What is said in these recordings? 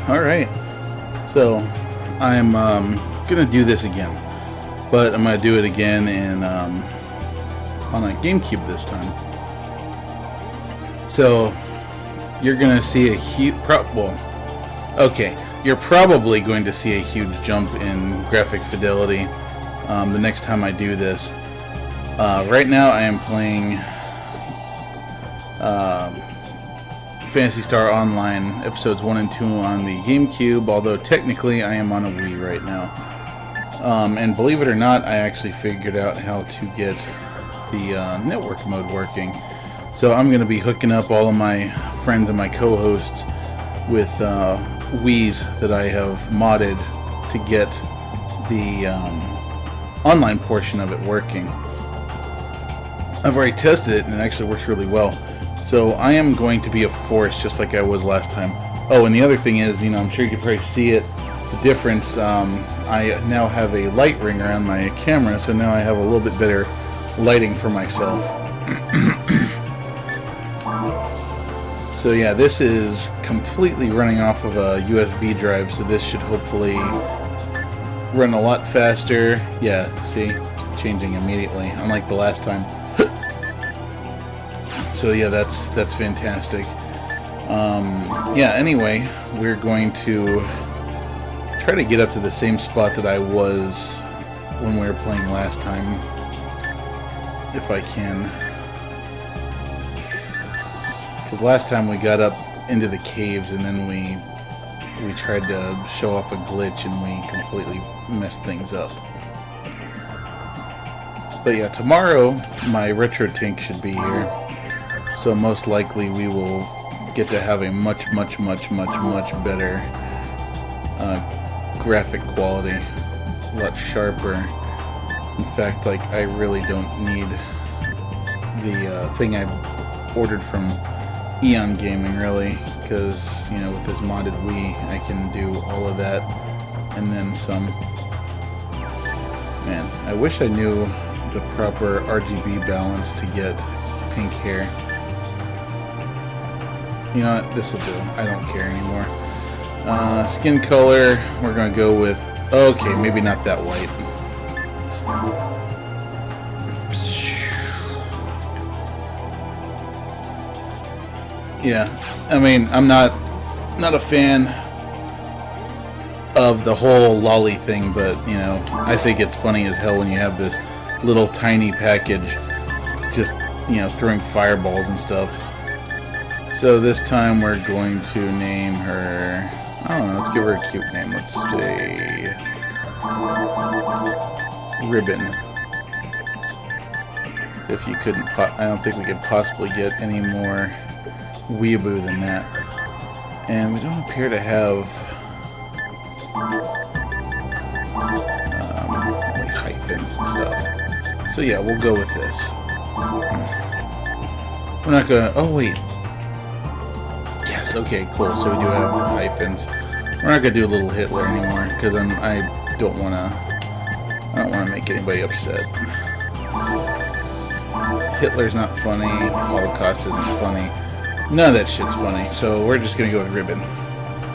Alright, so I'm gonna do this again, but I'm gonna do it again on a Gamecube this time. So you're gonna see a huge you're probably going to see a huge jump in graphic fidelity the next time I do this. Right now I am playing Phantasy Star Online episodes 1 and 2 on the Gamecube, although technically I am on a Wii right now. And believe it or not, I actually figured out how to get the network mode working. So I'm going to be hooking up all of my friends and my co-hosts with Wiis that I have modded to get the online portion of it working. I've already tested it and it actually works really well. So I am going to be a force just like I was last time. Oh, and the other thing is, I'm sure you can probably see it, the difference. I now have a light ring around my camera, so now I have a little bit better lighting for myself. So yeah, this is completely running off of a USB drive, so this should hopefully run a lot faster. Yeah, see? Changing immediately, unlike the last time. So yeah, that's fantastic. Yeah, anyway, we're going to try to get up to the same spot that I was when we were playing last time, if I can. Because last time we got up into the caves and then we tried to show off a glitch and we completely messed things up. But yeah, tomorrow my retro tank should be here. So most likely we will get to have a much better graphic quality, a lot sharper. In fact, like, I really don't need the thing I ordered from Eon Gaming, really, because with this modded Wii I can do all of that and then some. Man, I wish I knew the proper RGB balance to get pink hair. You know what? This will do. I don't care anymore. Skin color, we're going to go with... Okay, maybe not that white. Yeah, I mean, I'm not a fan of the whole lolly thing, but, I think it's funny as hell when you have this little tiny package just, throwing fireballs and stuff. So this time we're going to name her, I don't know, let's give her a cute name. Let's say Ribbon. If you couldn't, I don't think we could possibly get any more weeaboo than that. And we don't appear to have like hyphens and stuff. So yeah, we'll go with this. We're not gonna, oh wait. Yes, okay, cool. So we do have hyphens. We're not gonna do a little Hitler anymore because I don't wanna make anybody upset. Hitler's not funny. Holocaust isn't funny. None of that shit's funny. So we're just gonna go with Ribbon.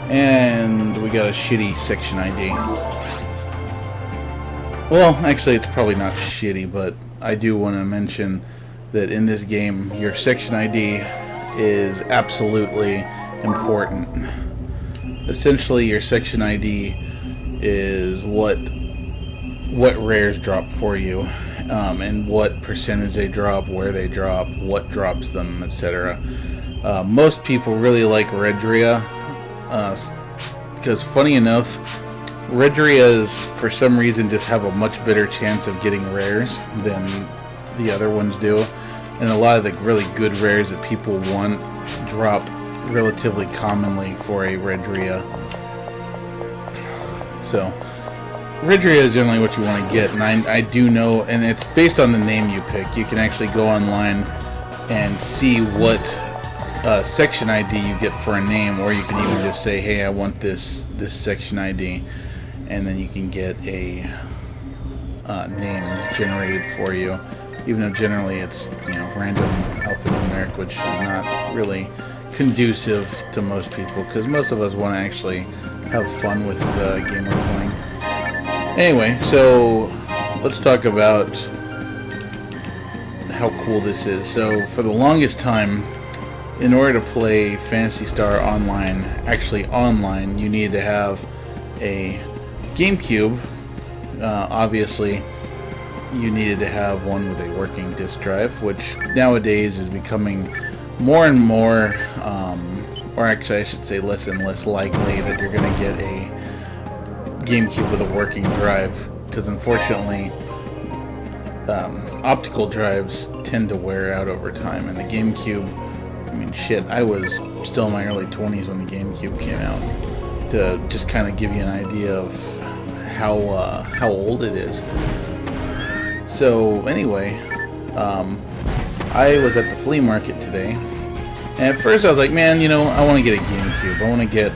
And we got a shitty section ID. Well, actually, it's probably not shitty, but I do want to mention that in this game, your section ID is absolutely important. Essentially, your section ID is what rares drop for you, and what percentage they drop, where they drop, what drops them, etc. Most people really like Redria, because funny enough, Redrias for some reason just have a much better chance of getting rares than the other ones do. And a lot of the really good rares that people want drop relatively commonly for a Redria. So, Redria is generally what you want to get, and I do know, and it's based on the name you pick. You can actually go online and see what section ID you get for a name, or you can even just say, hey, I want this section ID, and then you can get a name generated for you. Even though generally it's random alphanumeric, which is not really conducive to most people, because most of us want to actually have fun with the game we're playing. Anyway, so let's talk about how cool this is. So for the longest time, in order to play Phantasy Star online, actually online, you need to have a GameCube. Obviously, you needed to have one with a working disk drive, which nowadays is becoming more and more, or actually I should say less and less likely that you're going to get a GameCube with a working drive, because unfortunately optical drives tend to wear out over time, and the GameCube, I mean shit, I was still in my early 20s when the GameCube came out, to just kind of give you an idea of how old it is. So anyway, I was at the flea market today, and at first I was like, man, you know, I want to get a GameCube. I want to get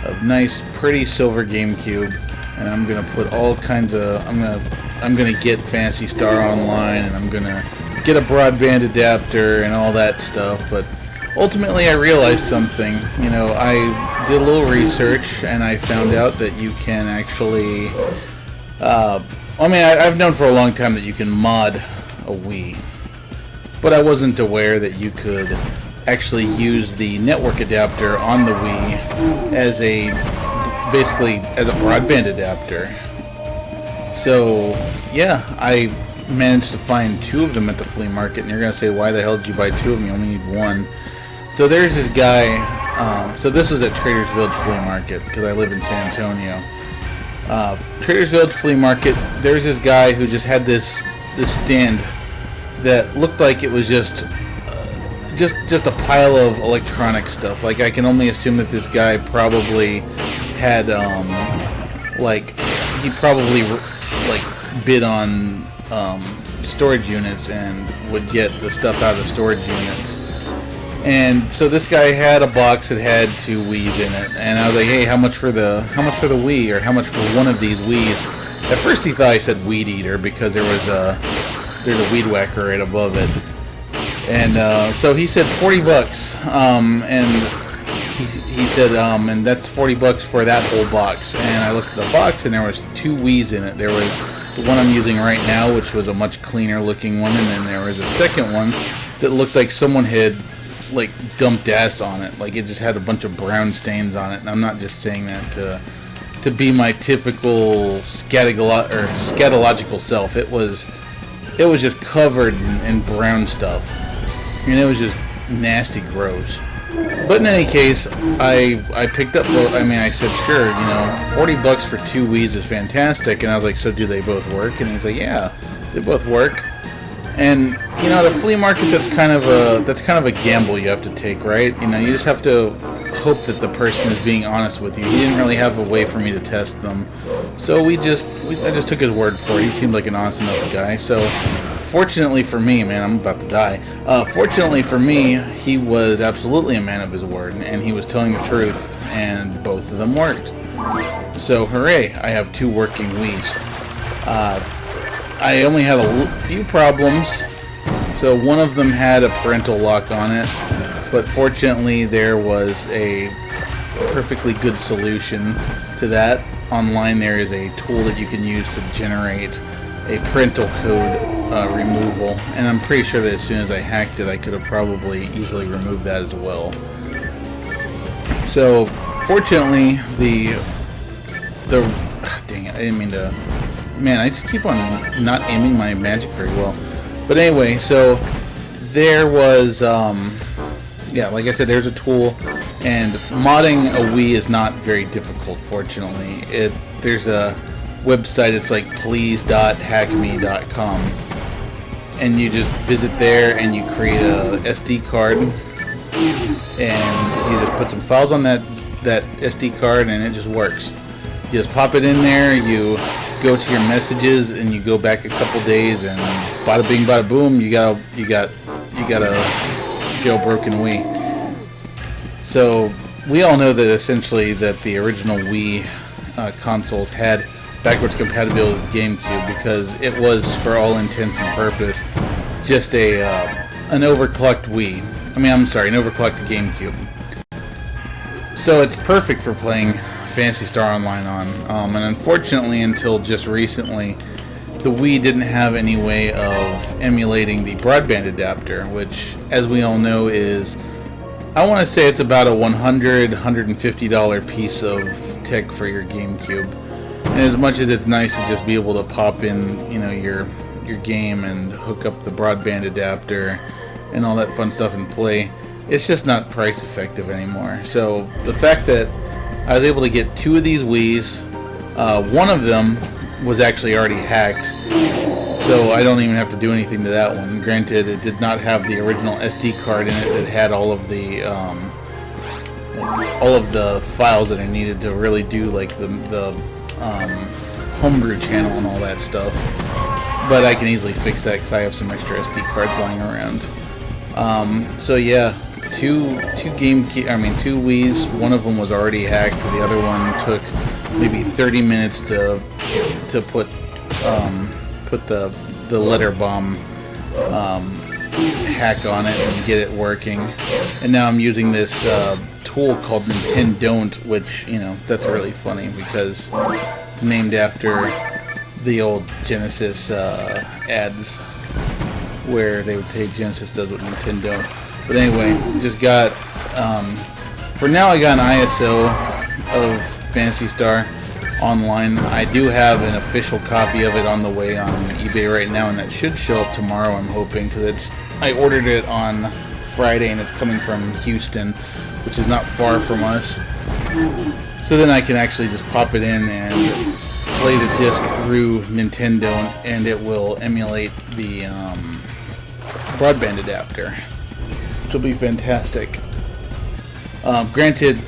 a nice, pretty silver GameCube, and I'm gonna put all kinds of, I'm gonna get Phantasy Star Online, and I'm gonna get a broadband adapter and all that stuff. But ultimately, I realized something. You know, I did a little research, and I found out that you can actually, I mean, I've known for a long time that you can mod a Wii, but I wasn't aware that you could actually use the network adapter on the Wii as basically as a broadband adapter. So yeah, I managed to find 2 of them at the flea market, and you're gonna say, why the hell did you buy 2 of them? You only need 1. So there's this guy, so this was at Trader's Village Flea Market, because I live in San Antonio. Trader's Village Flea Market, there's this guy who just had this stand that looked like it was just a pile of electronic stuff. Like, I can only assume that this guy probably had like, he probably like bid on storage units and would get the stuff out of the storage units. And so this guy had a box that had 2 Wiis in it, and I was like, hey, how much for the Wii, or how much for one of these Wiis? At first he thought I said Weed Eater, because there's a Weed Whacker right above it. And so he said $40, and he said, and that's $40 for that whole box. And I looked at the box, and there was 2 Wiis in it. There was the one I'm using right now, which was a much cleaner looking one, and then there was a second one that looked like someone had like dumped ass on it. Like, it just had a bunch of brown stains on it. And I'm not just saying that to be my typical scatological self. It was just covered in brown stuff. And it was just nasty gross. But in any case, I picked up, I said, sure, you know, $40 for 2 Wiis is fantastic. And I was like, so do they both work? And he's like, yeah, they both work. And, you know, the flea market, that's kind of a gamble you have to take, right? You know, you just have to hope that the person is being honest with you. He didn't really have a way for me to test them. So I just took his word for it. He seemed like an honest enough guy. So fortunately for me, man, I'm about to die. Fortunately for me, he was absolutely a man of his word, and he was telling the truth, and both of them worked. So hooray, I have 2 working Wiis. I only had a few problems. So one of them had a parental lock on it, but fortunately there was a perfectly good solution to that. Online there is a tool that you can use to generate a parental code removal, and I'm pretty sure that as soon as I hacked it, I could have probably easily removed that as well. So fortunately, dang it, I didn't mean to. Man, I just keep on not aiming my magic very well. But anyway, so there was, yeah, like I said, there's a tool, and modding a Wii is not very difficult, fortunately. There's a website, it's like please.hackme.com, and you just visit there, and you create a SD card, and you just put some files on that SD card, and it just works. You just pop it in there, you go to your messages, and you go back a couple days, and bada bing, bada boom, you got a jailbroken Wii. So we all know that essentially that the original Wii consoles had backwards compatibility with GameCube, because it was, for all intents and purposes, just an overclocked Wii. An overclocked GameCube. So it's perfect for playing Phantasy Star Online on. And unfortunately, until just recently, the Wii didn't have any way of emulating the broadband adapter, which, as we all know, is, I want to say it's about a $100, $150 piece of tech for your GameCube. And as much as it's nice to just be able to pop in, your game and hook up the broadband adapter and all that fun stuff and play, it's just not price effective anymore. So the fact that I was able to get 2 of these Wiis, one of them was actually already hacked, so I don't even have to do anything to that one. Granted, it did not have the original SD card in it that had all of the files that I needed to really do like the homebrew channel and all that stuff. But I can easily fix that because I have some extra SD cards lying around. So yeah, two Wiis. One of them was already hacked. The other one took maybe 30 minutes to put the letter bomb hack on it and get it working. And now I'm using this tool called Nintendo, which, that's really funny because it's named after the old Genesis ads where they would say Genesis does what Nintendo. But anyway, just got, for now I got an ISO of Phantasy Star Online. I do have an official copy of it on the way on eBay right now, and that should show up tomorrow, I'm hoping, because I ordered it on Friday and it's coming from Houston, which is not far from us. So then I can actually just pop it in and play the disc through Nintendo, and it will emulate the broadband adapter, which will be fantastic. Granted,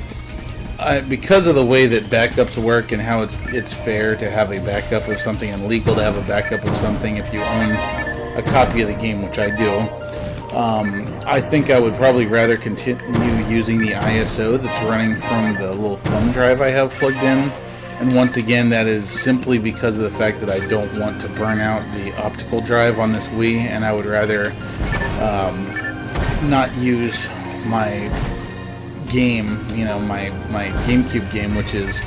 because of the way that backups work and how it's fair to have a backup of something and legal to have a backup of something if you own a copy of the game, which I do, I think I would probably rather continue using the ISO that's running from the little thumb drive I have plugged in. And once again, that is simply because of the fact that I don't want to burn out the optical drive on this Wii, and I would rather not use my game, my Gamecube game, which is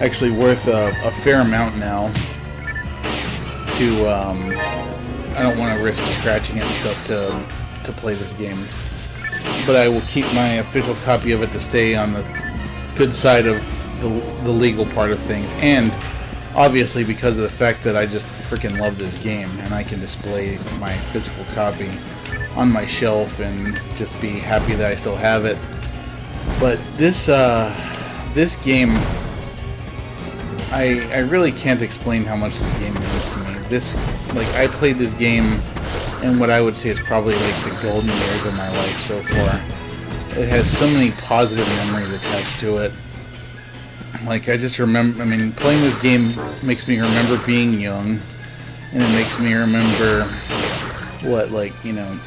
actually worth a fair amount now. I don't want to risk scratching it and stuff to play this game, but I will keep my official copy of it to stay on the good side of the legal part of things, and obviously because of the fact that I just freaking love this game and I can display my physical copy on my shelf and just be happy that I still have it. But this game, I really can't explain how much this game means to me. I played this game in what I would say is probably like the golden years of my life so far. It has so many positive memories attached to it. Like, I just remember, playing this game makes me remember being young, and it makes me remember what, young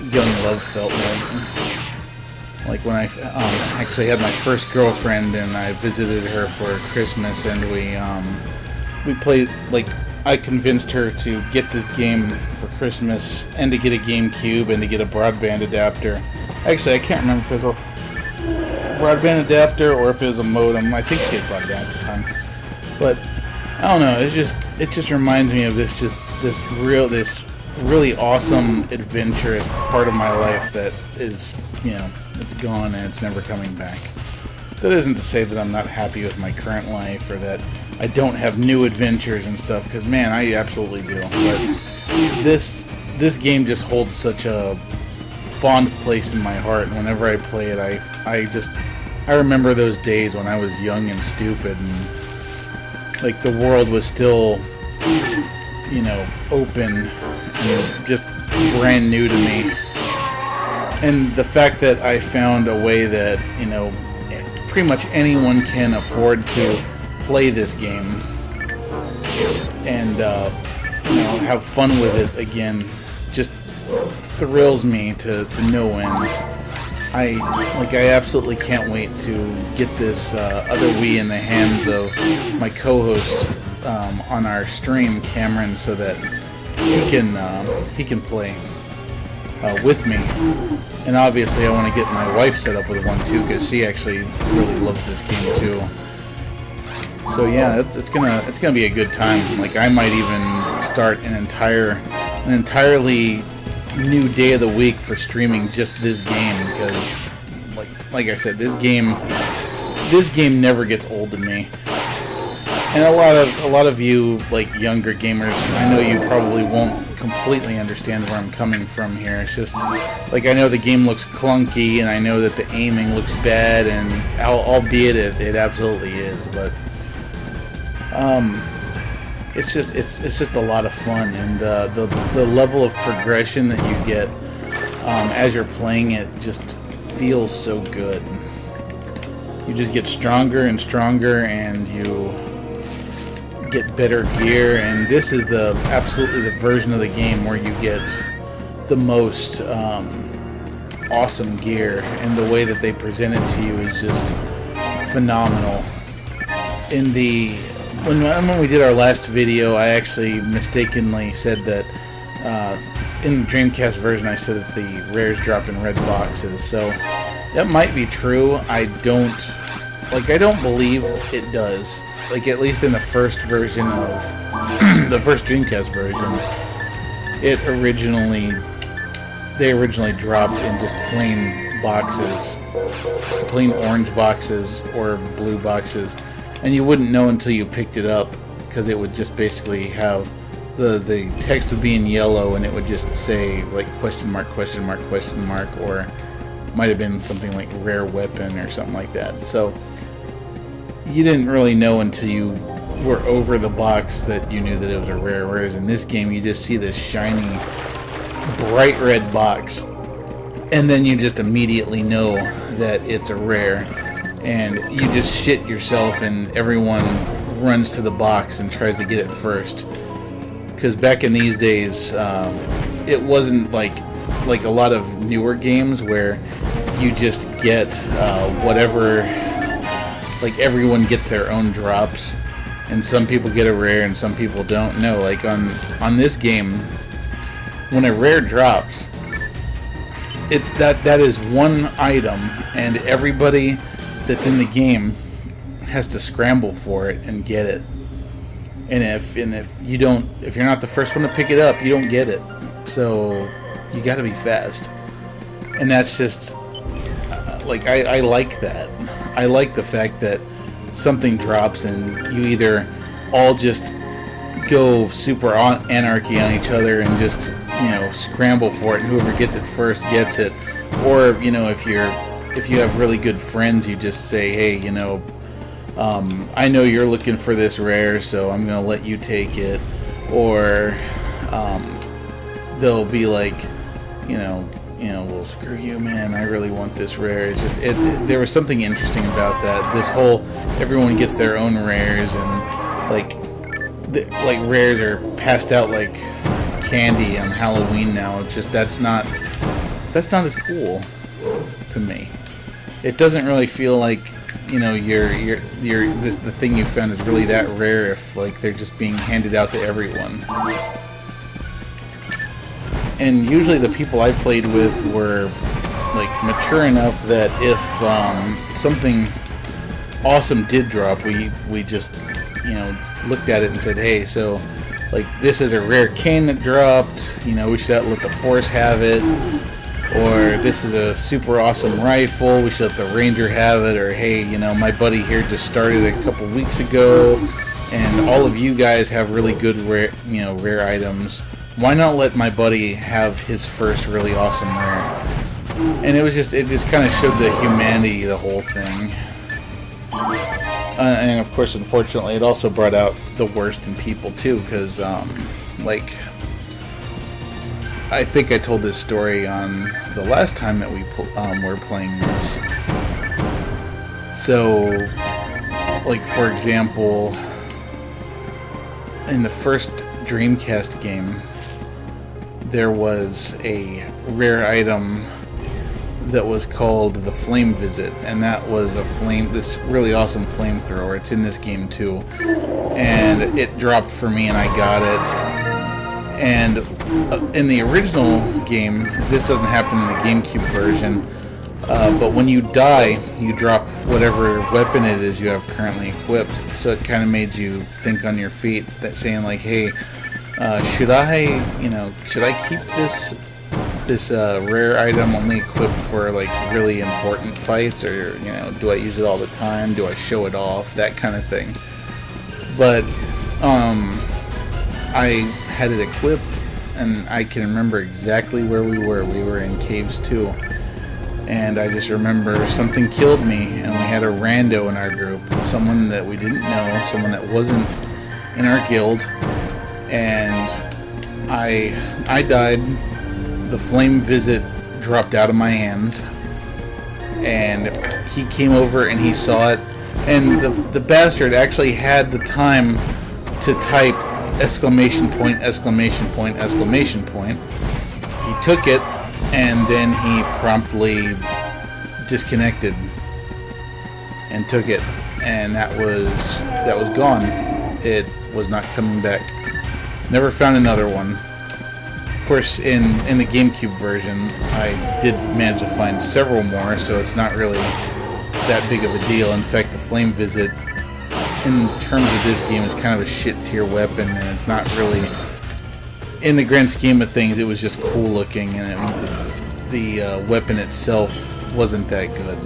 love felt like. Like when I actually had my first girlfriend, and I visited her for Christmas, and we played, I convinced her to get this game for Christmas, and to get a GameCube, and to get a broadband adapter. Actually, I can't remember if it was a broadband adapter or if it was a modem. I think she had broadband at the time. But I don't know, it just reminds me of this really awesome, adventurous part of my life that is, it's gone and it's never coming back. That isn't to say that I'm not happy with my current life or that I don't have new adventures and stuff, because man, I absolutely do. But this game just holds such a fond place in my heart, and whenever I play it, I remember those days when I was young and stupid, and the world was still, open and just brand new to me. And the fact that I found a way that, pretty much anyone can afford to play this game and, have fun with it again, just thrills me to no end. I absolutely can't wait to get this other Wii in the hands of my co-host on our stream, Cameron, so that he can play. with me. And obviously I want to get my wife set up with one too, because she actually really loves this game too. So yeah, it's gonna be a good time. Like, I might even start an entirely new day of the week for streaming just this game, because like I said, this game never gets old to me. And a lot of you, like, younger gamers, I know you probably won't completely understand where I'm coming from here. It's just, like, I know the game looks clunky, and I know that the aiming looks bad, and albeit it absolutely is, but it's just a lot of fun, and the level of progression that you get as you're playing it just feels so good. You just get stronger and stronger, and you get better gear, and this is absolutely the version of the game where you get the most awesome gear, and the way that they present it to you is just phenomenal. When we did our last video, I actually mistakenly said that in the Dreamcast version I said that the rares drop in red boxes, so that might be true. I don't believe it does. Like, at least in the first version of the first Dreamcast version, they originally dropped in just plain boxes, plain orange boxes or blue boxes, and you wouldn't know until you picked it up, because it would just basically have the text would be in yellow, and it would just say like question mark, or might have been something like rare weapon or something like that. So you didn't really know until you were over the box that you knew that it was a rare, whereas in this game you just see this shiny bright red box, and then you just immediately know that it's a rare, and you just shit yourself, and everyone runs to the box and tries to get it first. Because back in these days, it wasn't like a lot of newer games where you just get whatever. Like, everyone gets their own drops, and some people get a rare and some people don't. No, like on this game, when a rare drops, that is one item, and everybody that's in the game has to scramble for it and get it. And if you're not the first one to pick it up, you don't get it. So you got to be fast, and that's just like I like that. I like the fact that something drops and you either all just go super anarchy on each other and just, scramble for it, and whoever gets it first gets it. Or, if you have really good friends, you just say, hey, I know you're looking for this rare, so I'm going to let you take it. Or they'll be like, well, screw you, man, I really want this rare. It's just, there was something interesting about that. This whole, everyone gets their own rares, and like rares are passed out like candy on Halloween now. It's just, that's not as cool to me. It doesn't really feel like, the thing you found is really that rare if, like, they're just being handed out to everyone. And usually the people I played with were, like, mature enough that if something awesome did drop, we just, looked at it and said, hey, so, like, this is a rare cane that dropped, we should let the Force have it. Or this is a super awesome rifle, we should let the Ranger have it. Or, hey, my buddy here just started a couple weeks ago, and all of you guys have really good rare items. Why not let my buddy have his first really awesome rare? And it just kind of showed the humanity of the whole thing. And of course, unfortunately, it also brought out the worst in people too, because, I think I told this story on the last time that we were playing this. So, like, for example, in the first Dreamcast game, there was a rare item that was called the Flame Visit, and that was this really awesome flamethrower. It's in this game too, and it dropped for me, and I got it. And in the original game, this doesn't happen in the GameCube version, but when you die, you drop whatever weapon it is you have currently equipped. So it kind of made you think on your feet, that saying like, hey, should I keep this rare item only equipped for like really important fights, or do I use it all the time? Do I show it off? That kind of thing. But I had it equipped, and I can remember exactly where we were. We were in Caves 2, and I just remember something killed me, and we had a rando in our group, someone that we didn't know, someone that wasn't in our guild, and I died. The flame visit dropped out of my hands, and he came over and he saw it, and the bastard actually had the time to type exclamation point, exclamation point, exclamation point. He took it, and then he promptly disconnected and took it, and that was gone. It was not coming back. Never found another one. Of course, in the GameCube version, I did manage to find several more, so it's not really that big of a deal. In fact, the Flame Visit, in terms of this game, is kind of a shit tier weapon, and it's not really, in the grand scheme of things, it was just cool looking, and the weapon itself wasn't that good.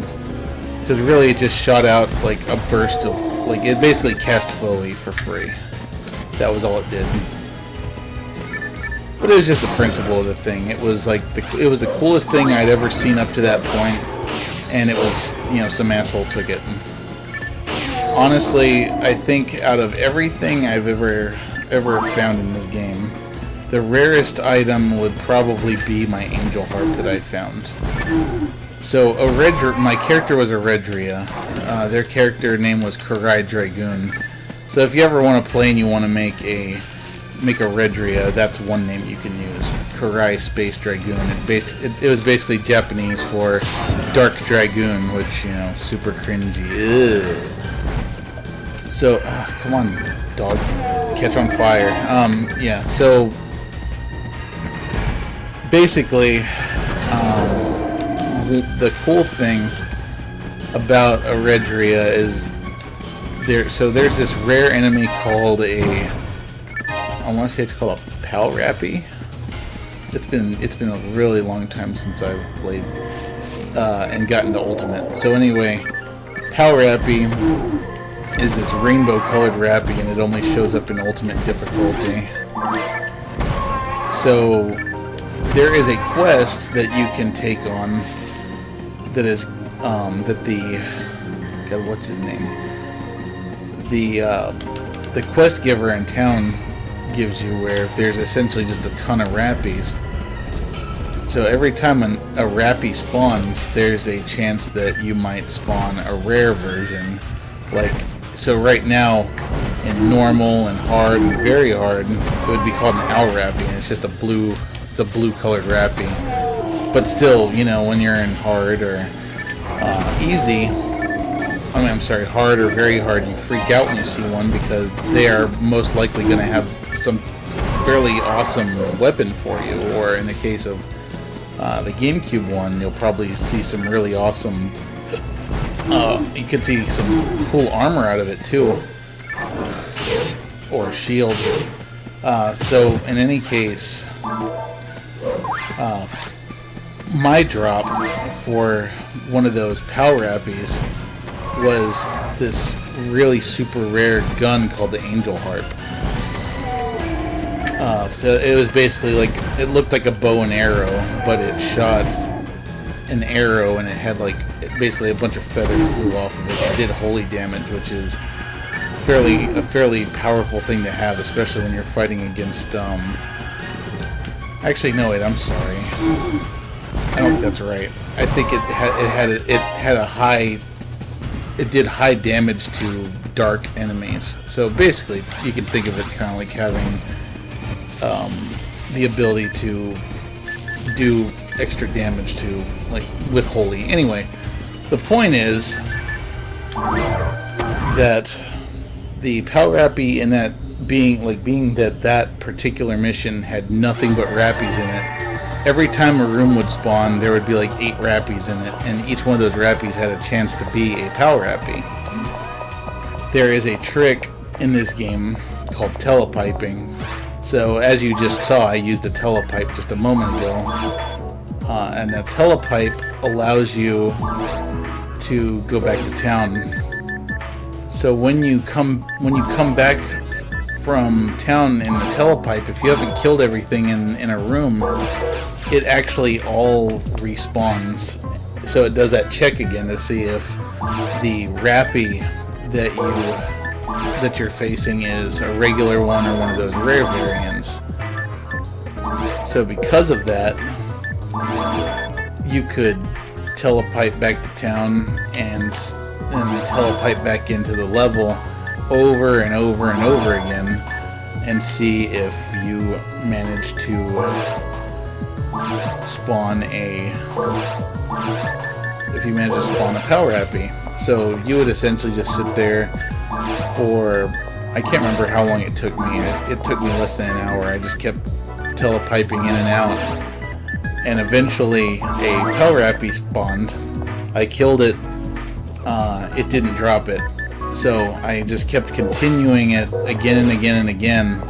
Because really it just shot out like a burst of, like, it basically cast Foe for free. That was all it did. But it was just the principle of the thing. It was like it was the coolest thing I'd ever seen up to that point, and it was, some asshole took it. Honestly, I think out of everything I've ever found in this game, the rarest item would probably be my Angel Harp that I found. So my character was Eredria. Their character name was Kurai Dragoon. So if you ever want to play and you want to make Eredria, that's one name you can use. Kurai Space Dragoon. It was basically Japanese for Dark Dragoon, which, super cringy. Ugh. So, come on, dog. Catch on fire. Yeah, so basically, the cool thing about Eredria is there's this rare enemy called I want to say it's called a Palrappy. It's been a really long time since I've played and gotten to Ultimate. So anyway, Palrappy is this rainbow colored rappy, and it only shows up in Ultimate difficulty. So there is a quest that you can take on that is God, what's his name? The quest giver in town gives you, where there's essentially just a ton of rappies. So every time a rappy spawns, there's a chance that you might spawn a rare version. So right now, in normal and hard and very hard, it would be called an owl rappy, and it's just a blue colored rappy. But still, when you're in hard or easy, hard or very hard, you freak out when you see one, because they are most likely going to have some fairly awesome weapon for you. Or in the case of the GameCube one, you'll probably see some really awesome, you could see some cool armor out of it too, or shield. So in any case, my drop for one of those Palrappies was this really super rare gun called the Angel Harp. So it was basically it looked like a bow and arrow, but it shot an arrow, and it had basically a bunch of feathers flew off of it. It did holy damage, which is a fairly powerful thing to have, especially when you're fighting against. Actually, no, wait, I'm sorry. I don't think that's right. I think it did high damage to dark enemies. So basically, you can think of it kind of like having the ability to do extra damage to, with holy. Anyway, the point is that the Palrappy in that being that that particular mission had nothing but rappies in it, every time a room would spawn, there would be like 8 rappies in it, and each one of those rappies had a chance to be a power rappie. There is a trick in this game called telepiping. So as you just saw, I used a telepipe just a moment ago, and a telepipe allows you to go back to town. So when you come back from town in the telepipe, if you haven't killed everything in a room, it actually all respawns. So it does that check again to see if the rappie that you're facing is a regular one or one of those rare variants. So because of that, you could telepipe back to town and telepipe back into the level over and over and over again and see if you manage to spawn a power rappie. So you would essentially just sit there for, I can't remember how long it took me. It took me less than an hour. I just kept telepiping in and out, and eventually a power rappie spawned. I killed it. It didn't drop it, so I just kept continuing it again and again and again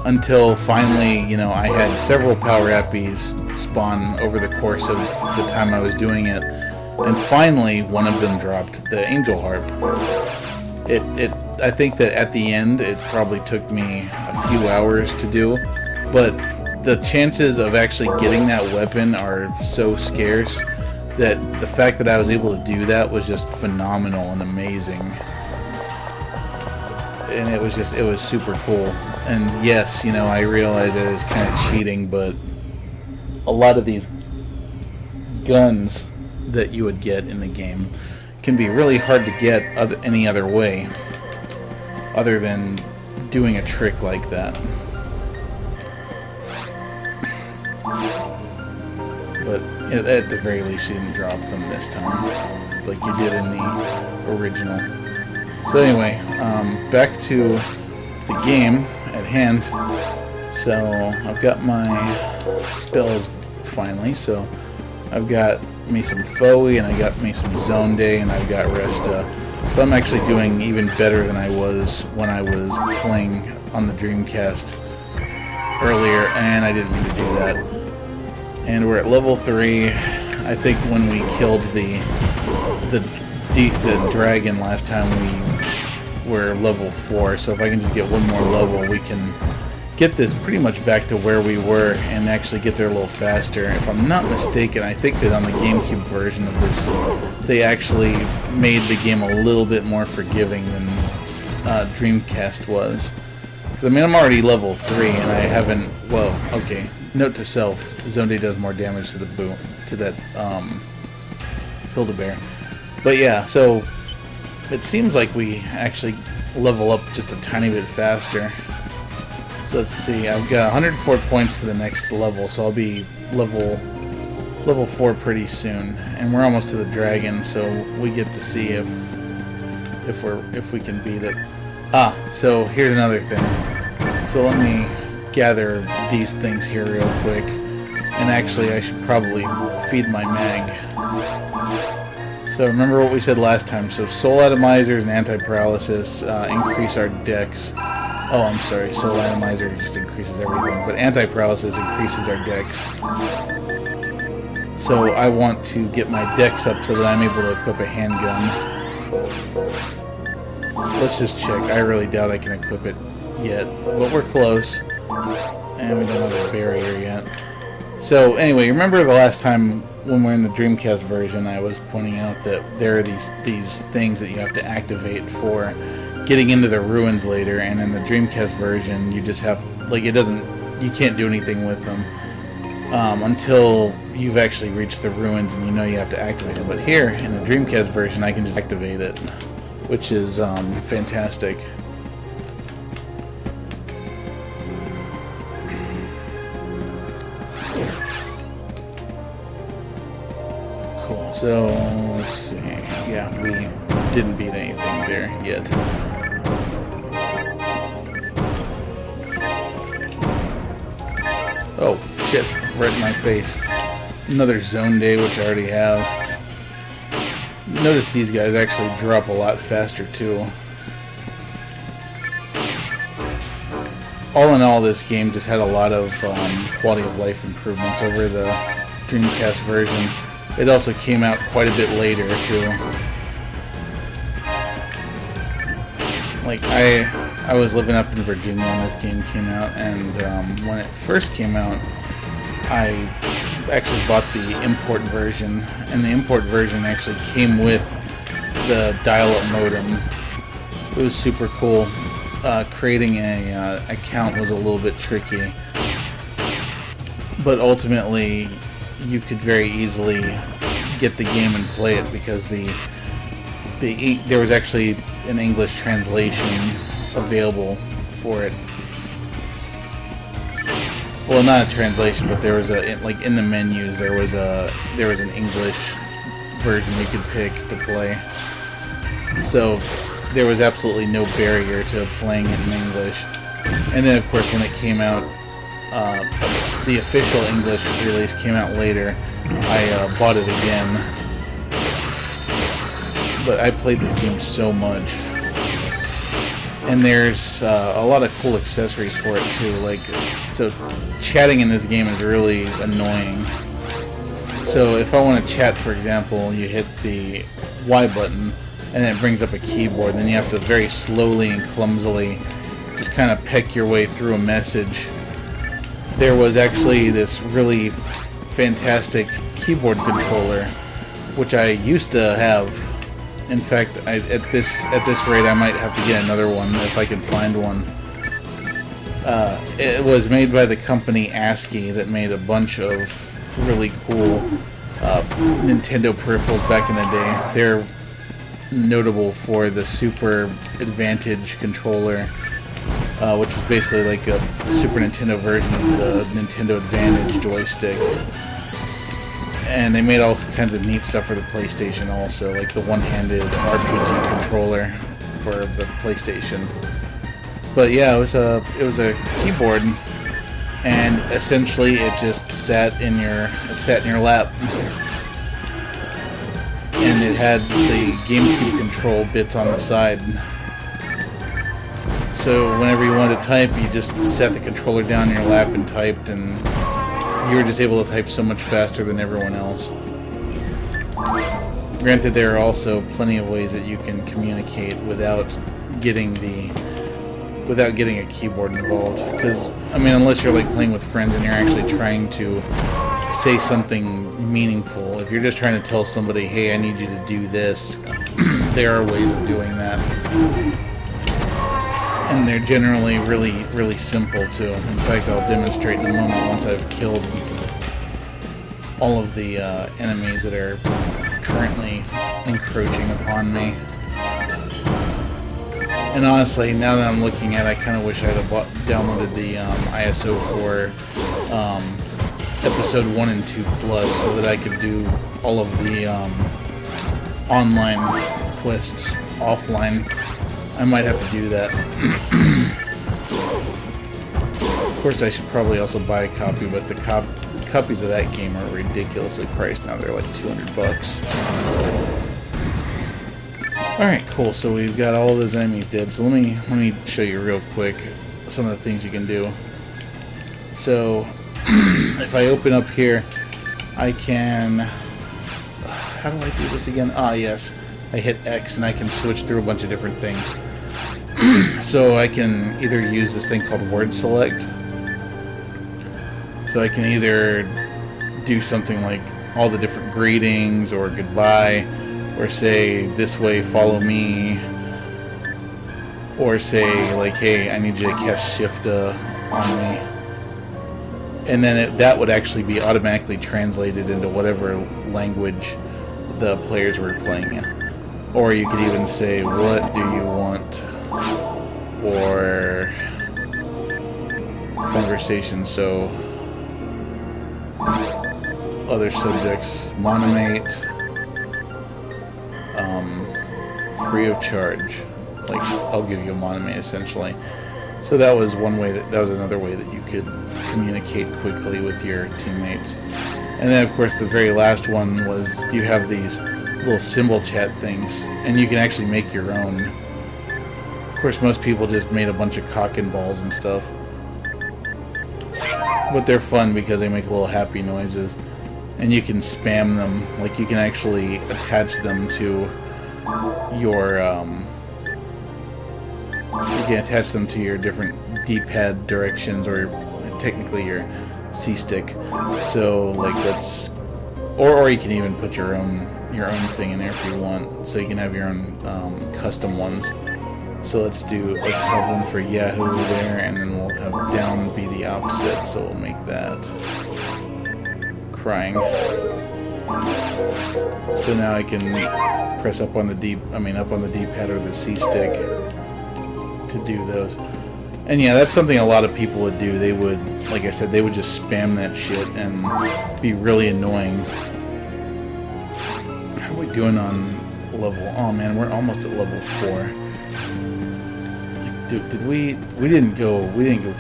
until finally, I had several power rappies spawn over the course of the time I was doing it, and finally one of them dropped the angel harp. I think that at the end it probably took me a few hours to do, but the chances of actually getting that weapon are so scarce that the fact that I was able to do that was just phenomenal and amazing. And it was super cool. And yes, I realize that it's kind of cheating, but a lot of these guns that you would get in the game can be really hard to get any other way other than doing a trick like that. But at the very least, you didn't drop them this time like you did in the original. So anyway, back to the game at hand. So I've got my spells finally. So I've got me some Foe, and I got me some Zone Day, and I've got Resta. So I'm actually doing even better than I was when I was playing on the Dreamcast earlier, and I didn't mean to do that. And we're at level 3. I think when we killed the dragon last time, we were level 4. So if I can just get one more level, we can get this pretty much back to where we were and actually get there a little faster. If I'm not mistaken, I think that on the Gamecube version of this, they actually made the game a little bit more forgiving than Dreamcast was. Because, I mean, I'm already level 3 and I haven't, well, okay, note to self, Zone Day does more damage to that Build-A-Bear. But yeah, so it seems like we actually level up just a tiny bit faster. So let's see, I've got 104 points to the next level, so I'll be level 4 pretty soon. And we're almost to the dragon, so we get to see if we can beat it. So here's another thing. So let me gather these things here real quick. And actually, I should probably feed my mag. So remember what we said last time. So soul atomizers and anti-paralysis increase our dex. Oh, I'm sorry. Soul atomizer just increases everything, but anti-paralysis increases our dex. So I want to get my dex up so that I'm able to equip a handgun. Let's just check. I really doubt I can equip it yet, but we're close. And we don't have a barrier yet. So anyway, remember the last time when we're in the Dreamcast version, I was pointing out that there are these things that you have to activate for getting into the ruins later, and in the Dreamcast version, you just have, like, you can't do anything with them until you've actually reached the ruins and you have to activate it. But here, in the Dreamcast version, I can just activate it, which is fantastic. Cool, so, let's see, yeah, we didn't beat anything there yet. Oh, shit. Right in my face. Another zone day, which I already have. Notice these guys actually drop a lot faster, too. All in all, this game just had a lot of quality of life improvements over the Dreamcast version. It also came out quite a bit later, too. Like, I was living up in Virginia when this game came out, and when it first came out, I actually bought the import version, and the import version actually came with the dial-up modem. It was super cool. Creating a account was a little bit tricky, but ultimately you could very easily get the game and play it because there was actually an English translation available for it. Well, not a translation, but there was in the menus there was an English version you could pick to play. So there was absolutely no barrier to playing it in English. And then, of course, when it came out, the official English release came out later. I bought it again. But I played this game so much. And there's a lot of cool accessories for it, too. Like, so chatting in this game is really annoying. So if I want to chat, for example, you hit the Y button, and it brings up a keyboard. Then you have to very slowly and clumsily just kind of peck your way through a message. There was actually this really fantastic keyboard controller, which I used to have. In fact, at this rate, I might have to get another one if I can find one. It was made by the company ASCII that made a bunch of really cool Nintendo peripherals back in the day. They're notable for the Super Advantage controller, which was basically like a Super Nintendo version of the Nintendo Advantage joystick. And they made all kinds of neat stuff for the PlayStation also, like the one-handed RPG controller for the PlayStation. But yeah, it was a keyboard, and essentially it just sat in your lap. And it had the Gamecube control bits on the side. So whenever you wanted to type, you just set the controller down in your lap and typed, and you were just able to type so much faster than everyone else. Granted, there are also plenty of ways that you can communicate without getting a keyboard involved. Because, I mean, unless you're like playing with friends and you're actually trying to say something meaningful. If you're just trying to tell somebody, hey, I need you to do this, there are ways of doing that. And they're generally really, really simple too. In fact, I'll demonstrate in a moment once I've killed all of the enemies that are currently encroaching upon me. And honestly, now that I'm looking at it, I kind of wish I had downloaded the ISO for episode 1 and 2 Plus so that I could do all of the online quests offline. I might have to do that. Of course, I should probably also buy a copy, but the copies of that game are ridiculously priced now. They're like $200. Alright, cool. So we've got all those enemies dead. So let me show you real quick some of the things you can do. So if I open up here, I can... How do I do this again? Ah, yes. I hit X and I can switch through a bunch of different things. So I can either use this thing called word select. So I can either do something like all the different greetings or goodbye, or say this way, follow me, or say like, hey, I need you to cast shift on me. And then that would actually be automatically translated into whatever language the players were playing in. Or you could even say, what do you want? Or conversation, so other subjects, monomate, free of charge. Like, I'll give you a monomate essentially. So that was one way that was another way that you could communicate quickly with your teammates. And then of course the very last one was you have these little symbol chat things, and you can actually make your own. Of course most people just made a bunch of cock and balls and stuff. But they're fun because they make little happy noises. And you can spam them, like you can actually attach them to your you can attach them to your different D-pad directions, or technically your C-stick. So like that's, or you can even put your own thing in there if you want. So you can have your own custom ones. So let's have one for Yahoo there, and then we'll have down be the opposite. So we'll make that crying. So now I can press up on the D-pad or the C-stick to do those. And yeah, that's something a lot of people would do. They would, like I said, they would just spam that shit and be really annoying. How are we doing on level? Oh man, we're almost at level 4. Did we didn't go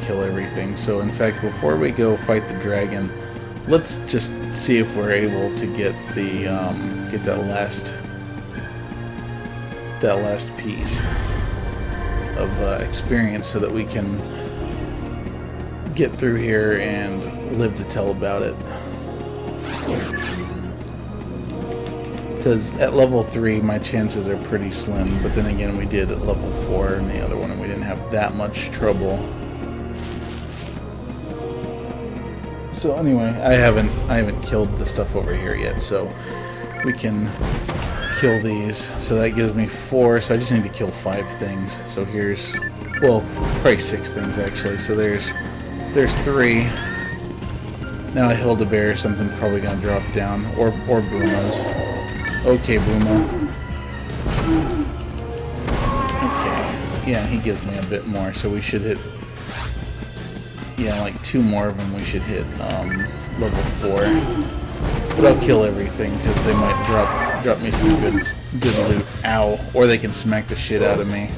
kill everything. So in fact, before we go fight the dragon, let's just see if we're able to get the get that last piece of experience, so that we can get through here and live to tell about it. Because at level 3 my chances are pretty slim, but then again we did at level 4 in the other one and we didn't have that much trouble. So anyway, I haven't killed the stuff over here yet, so we can kill these. So that gives me 4, so I just need to kill 5 things. So here's, well, probably 6 things actually. So there's 3. Now a Hildebeer, something's probably gonna drop down, or Boomos. Okay, Boomo. Okay, yeah, he gives me a bit more, so we should hit. Yeah, like 2 more of them we should hit level 4. But I'll kill everything because they might drop me some good loot. Ow. Or they can smack the shit out of me.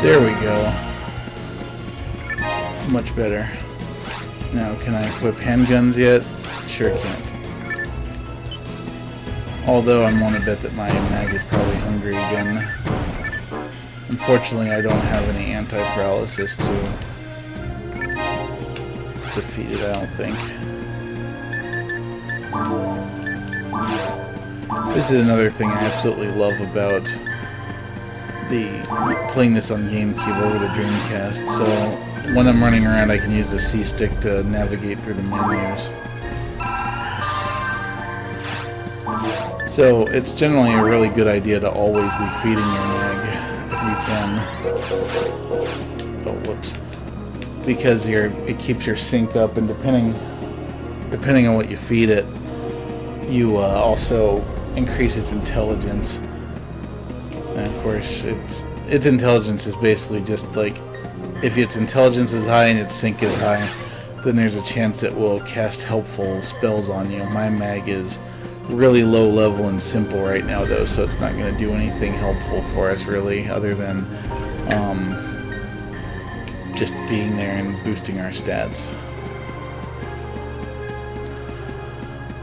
There we go. Much better. Now, can I equip handguns yet? Sure can't. Although I'm willing to bet that my mag is probably hungry again. Unfortunately, I don't have any anti-paralysis to defeat it, I don't think. This is another thing I absolutely love about playing this on Gamecube over the Dreamcast. So when I'm running around, I can use the C-stick to navigate through the menus. So it's generally a really good idea to always be feeding your mag if you can. Oh, whoops. Because it keeps your sync up, and depending on what you feed it, you also increase its intelligence. And of course, its intelligence is basically just like, if its intelligence is high and its sync is high, then there's a chance it will cast helpful spells on you. My mag is really low level and simple right now though, so it's not going to do anything helpful for us really, other than just being there and boosting our stats.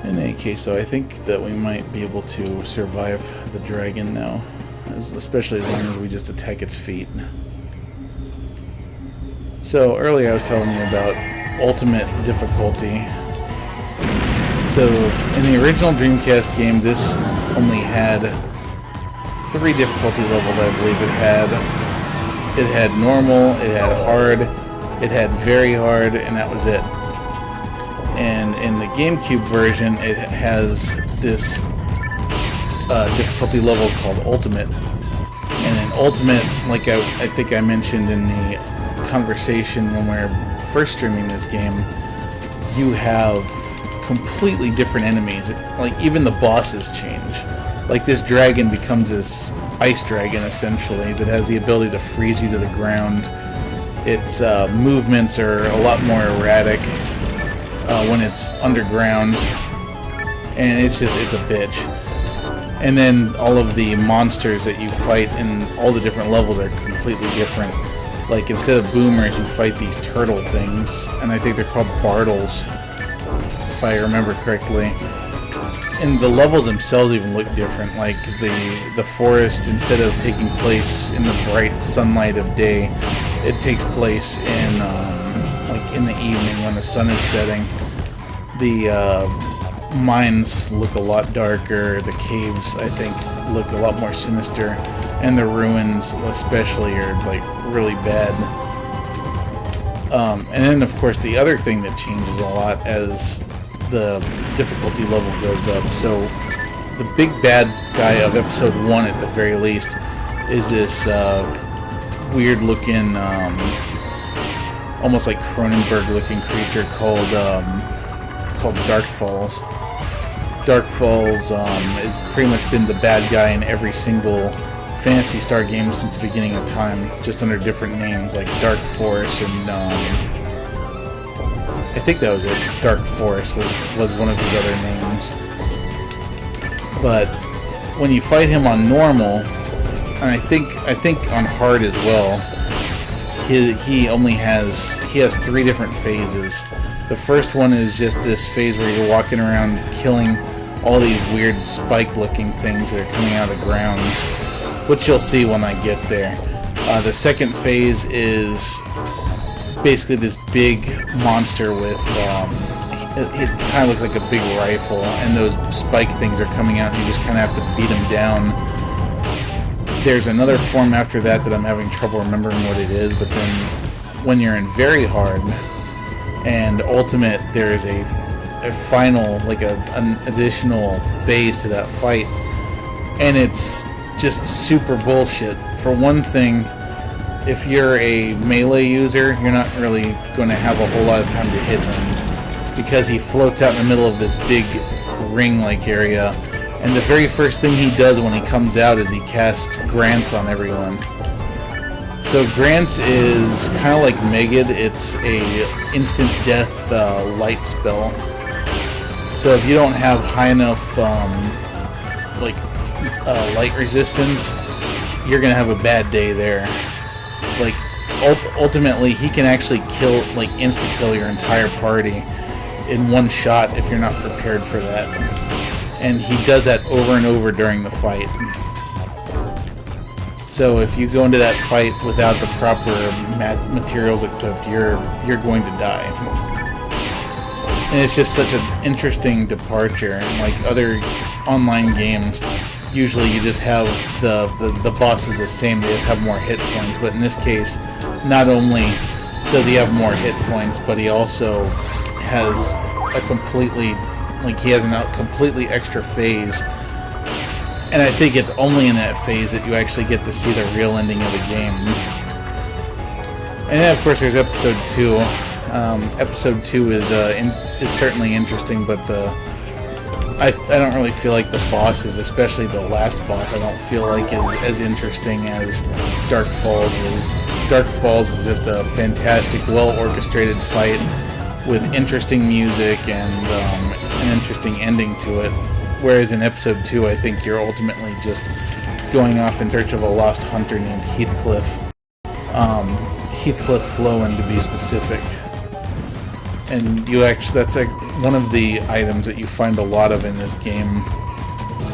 In any case though, I think that we might be able to survive the dragon now, especially as long as we just attack its feet. So earlier I was telling you about ultimate difficulty. So, in the original Dreamcast game, this only had 3 difficulty levels, I believe it had. It had normal, it had hard, it had very hard, and that was it. And in the GameCube version, it has this difficulty level called Ultimate. And in Ultimate, like I think I mentioned in the conversation when we were first streaming this game, you have completely different enemies. Like, even the bosses change. Like, this dragon becomes this ice dragon, essentially, that has the ability to freeze you to the ground. Its movements are a lot more erratic when it's underground. and it's a bitch. And then all of the monsters that you fight in all the different levels are completely different. Like, instead of boomers, you fight these turtle things, and I think they're called Bartles, if I remember correctly. And the levels themselves even look different. Like, the forest, instead of taking place in the bright sunlight of day, it takes place in, like, in the evening when the sun is setting. The mines look a lot darker, the caves, I think, look a lot more sinister, and the ruins especially are, like, really bad. And then, of course, the other thing that changes a lot as the difficulty level goes up. So, the big bad guy of episode 1, at the very least, is this weird-looking, almost like Cronenberg-looking creature called Dark Falls. Dark Falls has pretty much been the bad guy in every single Phantasy Star game since the beginning of time, just under different names, like Dark Forest and I think that was it. Dark Forest was one of his other names. But when you fight him on normal, and I think on hard as well, he has 3 different phases. The first one is just this phase where you're walking around killing all these weird spike-looking things that are coming out of the ground, which you'll see when I get there. The second phase is basically this big monster with, it kind of looks like a big rifle, and those spike things are coming out, and you just kind of have to beat them down. There's another form after that I'm having trouble remembering what it is, but then when you're in very hard and ultimate, there is a final, like an additional phase to that fight, and it's just super bullshit. For one thing, if you're a melee user, you're not really going to have a whole lot of time to hit him, because he floats out in the middle of this big ring-like area, and the very first thing he does when he comes out is he casts Grants on everyone. So Grants is kind of like Megid. It's a instant death light spell. So if you don't have high enough light resistance, you're gonna have a bad day there. Like, ultimately, he can actually insta-kill your entire party in one shot if you're not prepared for that. And he does that over and over during the fight. So if you go into that fight without the proper materials equipped, you're going to die. And it's just such an interesting departure. Like other online games, usually you just have the boss is the same, they just have more hit points. But in this case, not only does he have more hit points, but he also has a completely extra phase. And I think it's only in that phase that you actually get to see the real ending of the game. And then of course there's episode 2. Episode 2 is certainly interesting, but I don't really feel like the bosses, especially the last boss, I don't feel like is as interesting as Dark Falls is. Dark Falls is just a fantastic, well-orchestrated fight with interesting music and an interesting ending to it. Whereas in episode 2, I think you're ultimately just going off in search of a lost hunter named Heathcliff. Heathcliff Flowen, to be specific. And that's like one of the items that you find a lot of in this game,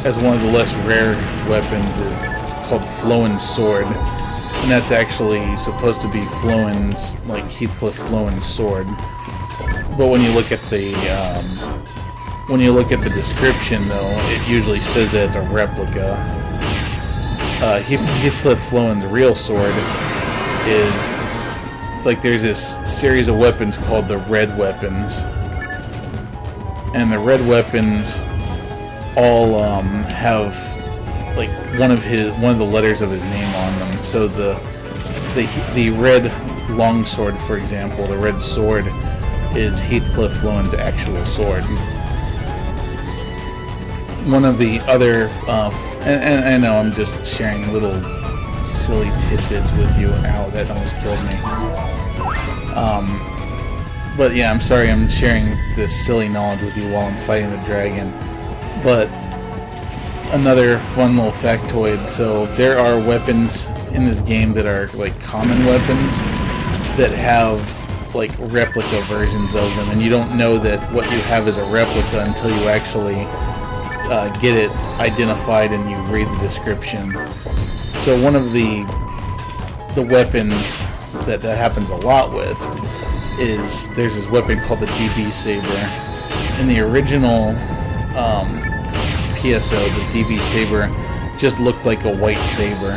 as one of the less rare weapons, is called Flowen's Sword. And that's actually supposed to be Flowen's, like Heathcliff Flowen's sword. But when you look at the description, though, it usually says that it's a replica. Heathcliff Flowen's real sword is, like, there's this series of weapons called the Red Weapons. And the Red Weapons all have, like, one of the letters of his name on them. So the Red Longsword, for example, the Red Sword, is Heathcliff Flowen's actual sword. One of the other, and I know I'm just sharing little silly tidbits with you. Ow, that almost killed me. But yeah, I'm sorry I'm sharing this silly knowledge with you while I'm fighting the dragon. But another fun little factoid, so there are weapons in this game that are like common weapons that have like replica versions of them, and you don't know that what you have is a replica until you actually get it identified and you read the description. So one of the weapons that happens a lot with is there's this weapon called the DB Saber. In the original PSO, the DB Saber just looked like a white saber.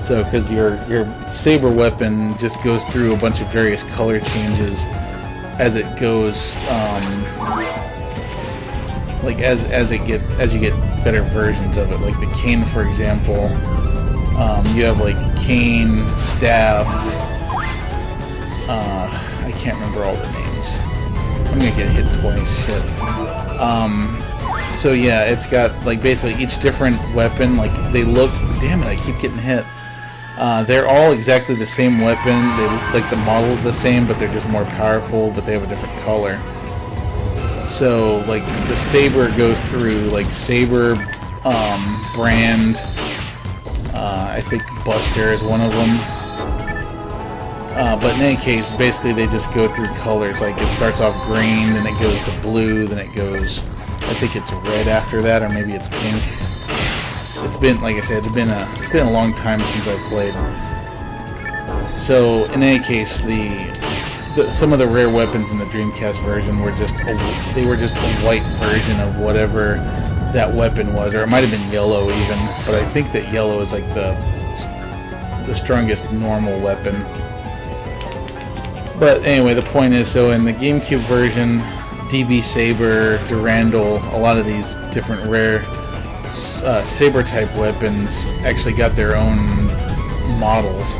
So, because your saber weapon just goes through a bunch of various color changes as it goes, like as you get better versions of it. Like the cane, for example, you have like cane, staff. I can't remember all the names. I'm gonna get hit twice. Shit. So yeah, it's got like basically each different weapon. Like they look. Damn it! I keep getting hit. They're all exactly the same weapon. They look like the model's the same, but they're just more powerful. But they have a different color. So like the saber goes through like saber, brand. I think Buster is one of them. But in any case, basically they just go through colors. Like it starts off green, then it goes to blue, then it goes, I think it's red after that, or maybe it's pink. It's been, like I said, it's been a long time since I've played. So in any case, some of the rare weapons in the Dreamcast version were just a white version of whatever that weapon was, or it might have been yellow even. But I think that yellow is like the strongest normal weapon. But anyway, the point is, so in the GameCube version, DB Saber, Durandal, a lot of these different rare saber-type weapons actually got their own models.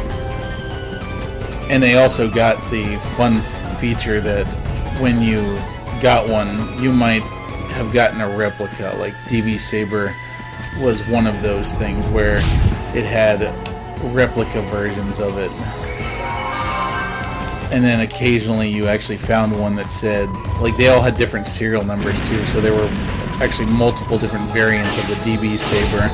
And they also got the fun feature that when you got one, you might have gotten a replica. Like DB Saber was one of those things where it had replica versions of it. And then occasionally you actually found one that said, like they all had different serial numbers too, so there were actually multiple different variants of the DB Saber,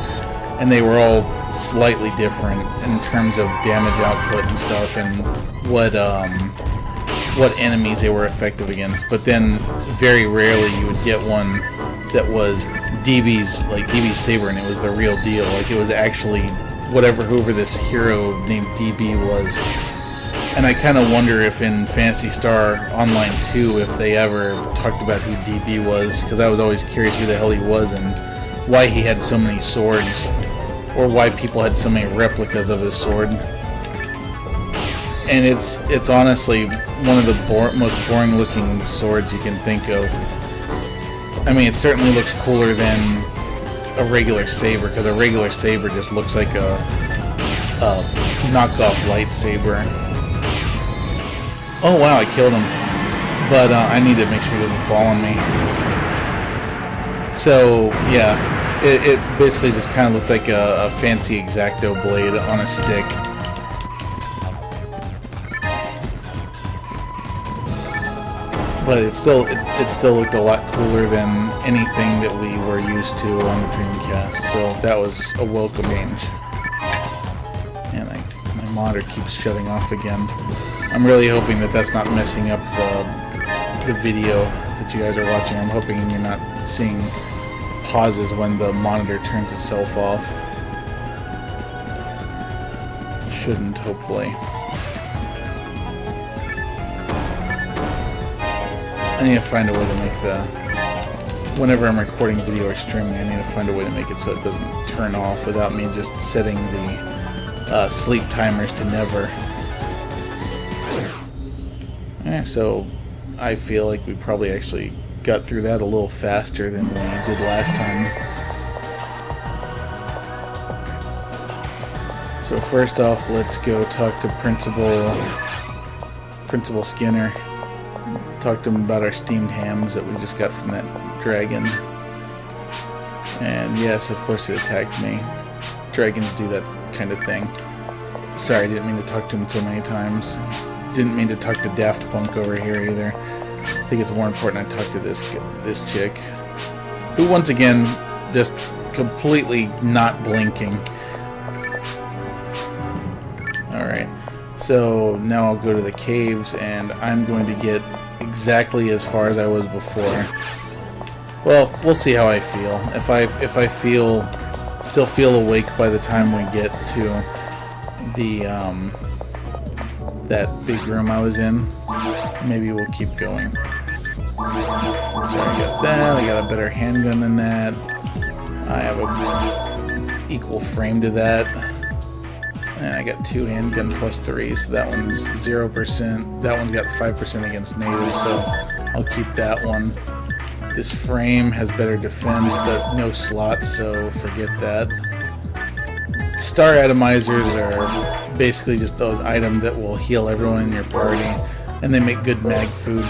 and they were all slightly different in terms of damage output and stuff, and what enemies they were effective against. But then very rarely you would get one that was DB Saber and it was the real deal. Like it was actually whoever this hero named DB was. And I kind of wonder if in Phantasy Star Online 2 if they ever talked about who DB was, because I was always curious who the hell he was and why he had so many swords, or why people had so many replicas of his sword. And it's honestly one of the most boring looking swords you can think of. I mean, it certainly looks cooler than a regular saber, because a regular saber just looks like a knockoff lightsaber. Oh wow, I killed him. But I need to make sure he doesn't fall on me. So, yeah, it basically just kind of looked like a fancy X-Acto blade on a stick. But it still looked a lot cooler than anything that we were used to on the Dreamcast, so that was a welcome change. And my monitor keeps shutting off again. I'm really hoping that that's not messing up the video that you guys are watching. I'm hoping you're not seeing pauses when the monitor turns itself off. It shouldn't, hopefully. I need to find a way to make whenever I'm recording video or streaming, I need to find a way to make it so it doesn't turn off without me just setting the sleep timers to never. So I feel like we probably actually got through that a little faster than we did last time. So first off, let's go talk to Principal Skinner. Talk to him about our steamed hams that we just got from that dragon. And yes, of course it attacked me. Dragons do that kind of thing. Sorry, I didn't mean to talk to him so many times. Didn't mean to talk to Daft Punk over here either. I think it's more important I talk to this chick. who once again just completely not blinking. Alright, so now I'll go to the caves, and I'm going to get exactly as far as I was before. Well, we'll see how I feel. If I still feel awake by the time we get to the that big room I was in, maybe we'll keep going. So I got that. I got a better handgun than that. I have a equal frame to that. And I got 2 handgun plus 3, so that one's 0%. That one's got 5% against natives, so I'll keep that one. This frame has better defense, but no slots, so forget that. Star atomizers are basically just an item that will heal everyone in your party, and they make good mag food.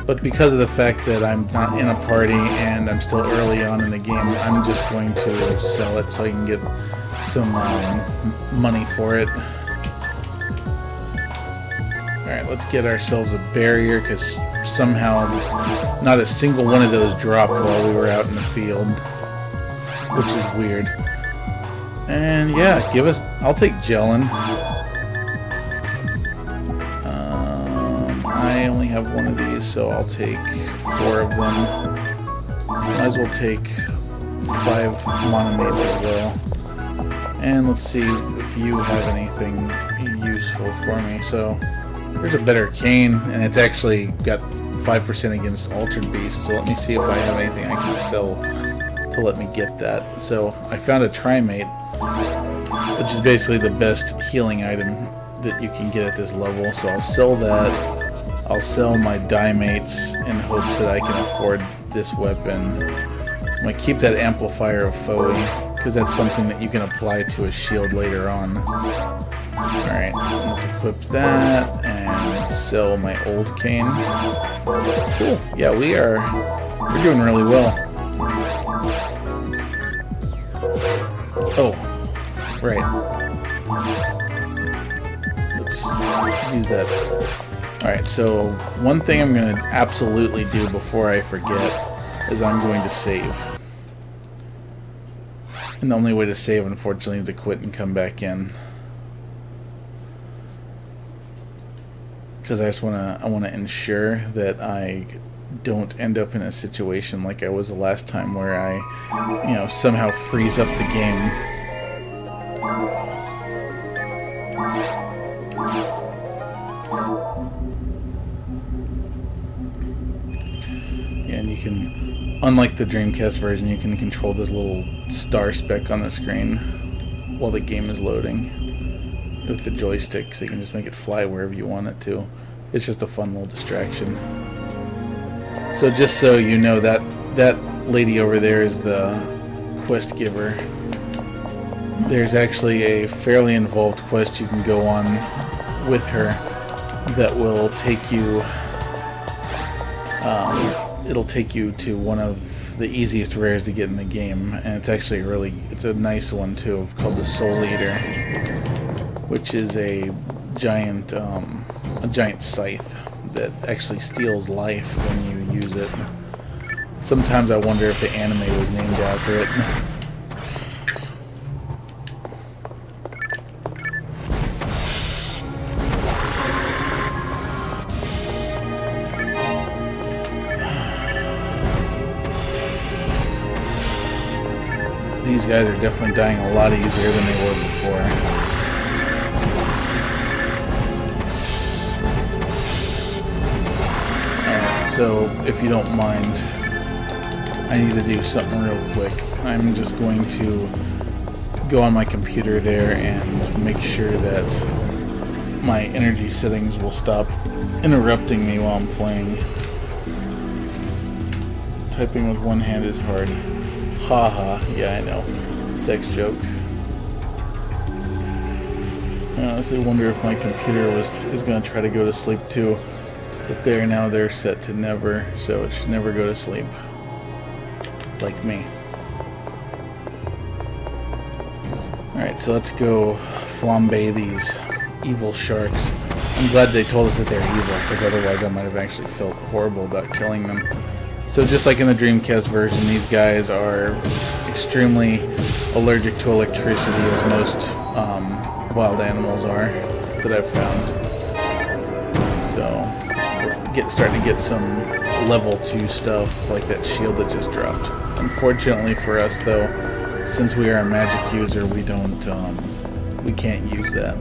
But because of the fact that I'm not in a party and I'm still early on in the game, I'm just going to sell it so I can get some money for it. Alright, let's get ourselves a barrier, because somehow not a single one of those dropped while we were out in the field, which is weird. And yeah, I'll take gelin. I only have one of these, so I'll take 4 of them. Might as well take 5 monomates as well. And let's see if you have anything useful for me. So there's a better cane, and it's actually got 5% against altered beasts. So let me see if I have anything I can sell to let me get that. So I found a trimate, which is basically the best healing item that you can get at this level. So I'll sell that. I'll sell my dimates in hopes that I can afford this weapon. I'm going to keep that amplifier of Foe, because that's something that you can apply to a shield later on. Alright, let's equip that and sell my old cane. Cool. Yeah, we're doing really well. Oh, right. Let's use that. Alright, so one thing I'm going to absolutely do before I forget is I'm going to save. And the only way to save, unfortunately, is to quit and come back in. Because I want to ensure that I don't end up in a situation like I was the last time, where I, somehow freeze up the game. And you can, unlike the Dreamcast version, you can control this little star speck on the screen while the game is loading with the joystick, so you can just make it fly wherever you want it to. It's just a fun little distraction. So just so you know, that lady over there is the quest giver. There's actually a fairly involved quest you can go on with her that will take you it'll take you to one of the easiest rares to get in the game, and it's actually it's a nice one too, called the Soul Eater, which is a giant scythe that actually steals life when you use it. Sometimes I wonder if the anime was named after it. These guys are definitely dying a lot easier than they were before. So, if you don't mind, I need to do something real quick. I'm just going to go on my computer there and make sure that my energy settings will stop interrupting me while I'm playing. Typing with one hand is hard. Haha, yeah, I know. Sex joke. I honestly wonder if my computer is going to try to go to sleep too. But now they're set to never, so it should never go to sleep. Like me. Alright, so let's go flambe these evil sharks. I'm glad they told us that they're evil, because otherwise I might have actually felt horrible about killing them. So just like in the Dreamcast version, these guys are extremely allergic to electricity, as most wild animals are that I've found. So we're starting to get some level 2 stuff, like that shield that just dropped. Unfortunately for us, though, since we are a magic user, we can't use that.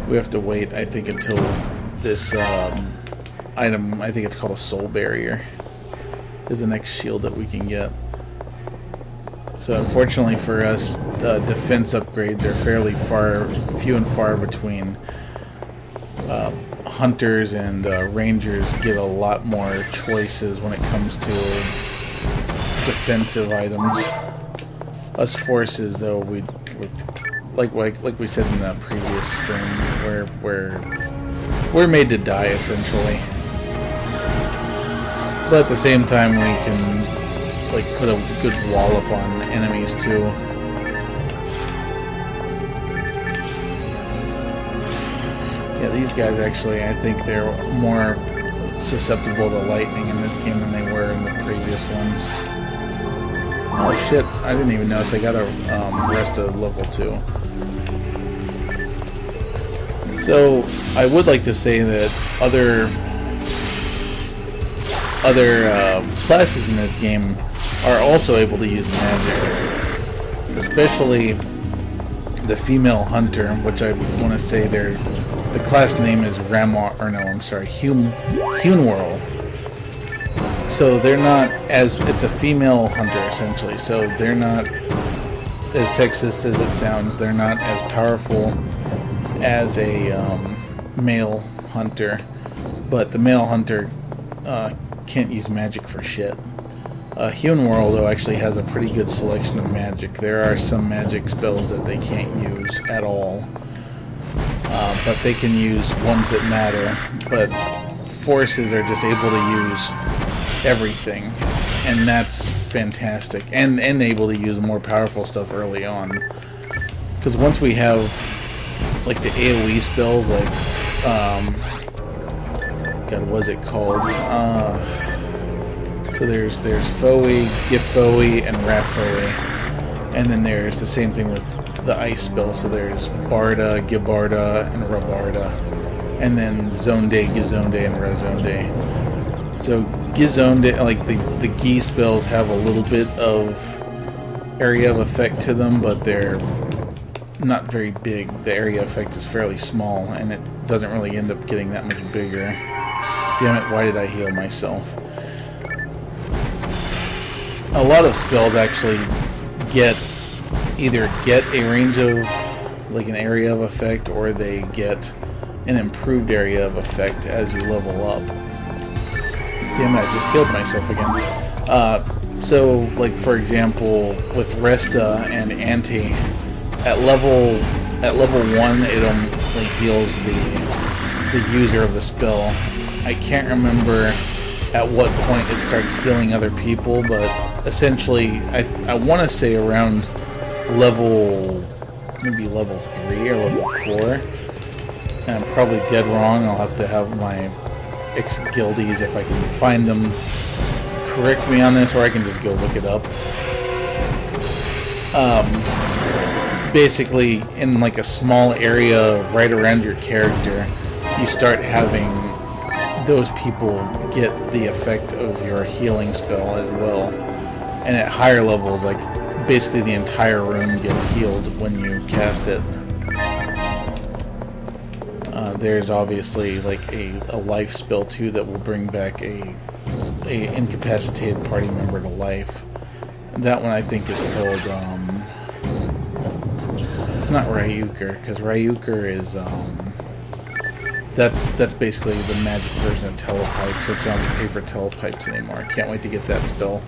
We have to wait, I think, until this item, I think it's called a soul barrier, is the next shield that we can get. So unfortunately for us, defense upgrades are fairly few and far between. Hunters and rangers get a lot more choices when it comes to defensive items. Us forces, though, we like we said in the previous stream, we're made to die essentially. But at the same time, we can like put a good wallop on enemies too. Yeah, these guys actually, I think they're more susceptible to lightning in this game than they were in the previous ones. Oh shit, I didn't even notice I got a rest of level 2. So, I would like to say that other classes in this game are also able to use magic. Especially the female hunter, which I want to say the class name is Hunewhirl. So they're not it's a female hunter essentially, so they're not as sexist as it sounds. They're not as powerful as a male hunter, but the male hunter can't use magic for shit. Hunewhirl, though, actually has a pretty good selection of magic. There are some magic spells that they can't use at all, but they can use ones that matter. But forces are just able to use everything, and that's fantastic. And able to use more powerful stuff early on. Because once we have like the AoE spells, like God, what is it called? So there's Foe, Gifoe, and Rafoe, and then there's the same thing with the ice spell. So there's Barda, Gibarda, and Rabarda, and then Zonde, Gizonde, and Razonde. So Gizonde, like the Gi spells, have a little bit of area of effect to them, but they're not very big. The area effect is fairly small, and it doesn't really end up getting that much bigger. Damn it, why did I heal myself? A lot of spells actually either get a range of, like an area of effect, or they get an improved area of effect as you level up. Damn it, I just healed myself again. So, like for example, with Resta and Ante, at level 1, it only heals the user of the spell. I can't remember at what point it starts healing other people, but essentially, I want to say around maybe level 3 or level 4. And I'm probably dead wrong. I'll have to have my ex-guildies, if I can find them, correct me on this, or I can just go look it up. Basically, in like a small area right around your character, you start having those people get the effect of your healing spell as well. And at higher levels, like basically the entire room gets healed when you cast it. There's obviously like a life spell too that will bring back a incapacitated party member to life. That one I think is called it's not Ryuker, because Ryuker is that's basically the magic version of Telepipe, so you don't have to pay for Telepipes anymore. I can't wait to get that spell.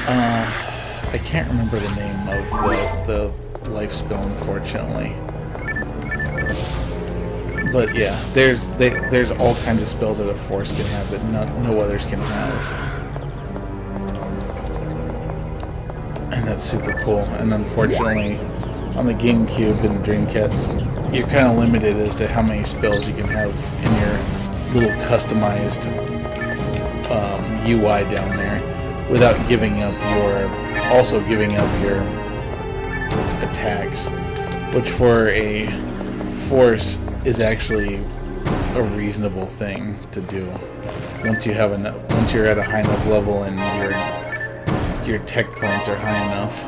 I can't remember the name of the life spell, unfortunately. But yeah, there's all kinds of spells that a force can have that no others can have. And that's super cool. And unfortunately, on the Gamecube and Dreamcast, you're kind of limited as to how many spells you can have in your little customized UI down there without giving up your attacks, which for a force is actually a reasonable thing to do. Once you're at a high enough level and your tech points are high enough,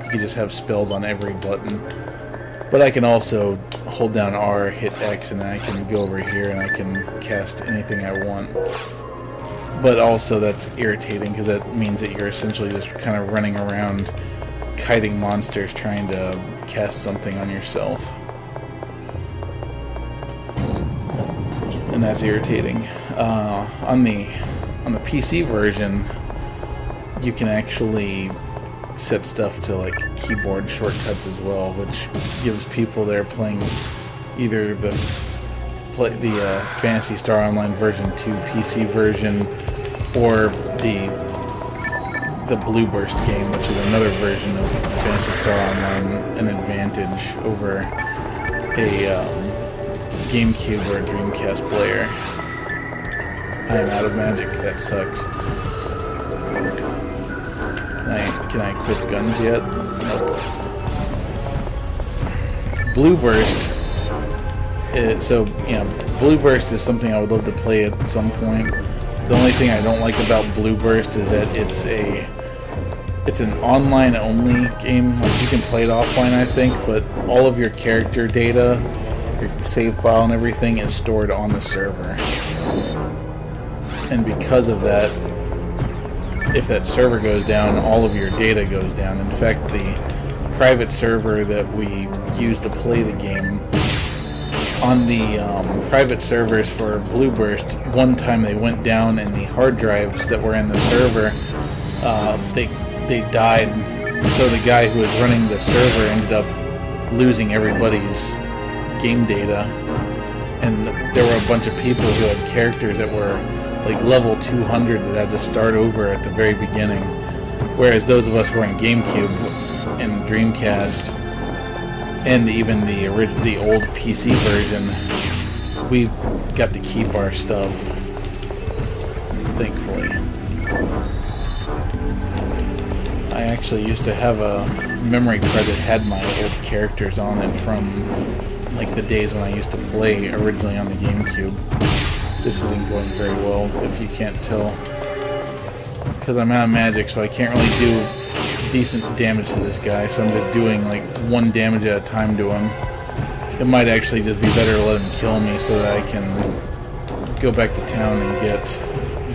you can just have spells on every button. But I can also hold down R, hit X, and then I can go over here and I can cast anything I want. But also that's irritating because that means that you're essentially just kind of running around kiting monsters trying to cast something on yourself. And that's irritating. On the PC version, you can actually set stuff to like keyboard shortcuts as well, which gives people that are playing either the Phantasy Star Online version 2 PC version or the Blue Burst game, which is another version of Phantasy Star Online, an advantage over a Gamecube or a Dreamcast player. I am out of magic. That sucks. Can I equip guns yet? Nope. Blue Burst. Blue Burst is something I would love to play at some point. The only thing I don't like about Blue Burst is that it's an online only game. Like, you can play it offline, I think, but all of your character data, your save file and everything is stored on the server. And because of that, if that server goes down, all of your data goes down. In fact, the private server that we use to play the game, on the private servers for Blue Burst, one time they went down and the hard drives that were in the server, they died. So the guy who was running the server ended up losing everybody's game data. And there were a bunch of people who had characters that were like level 200 that had to start over at the very beginning, whereas those of us who were in GameCube and Dreamcast and even the old PC version, we got to keep our stuff, thankfully. I actually used to have a memory card that had my old characters on it from like the days when I used to play originally on the GameCube. This isn't going very well, if you can't tell, because I'm out of magic, so I can't really do decent damage to this guy, so I'm just doing like 1 damage at a time to him. It might actually just be better to let him kill me so that I can go back to town and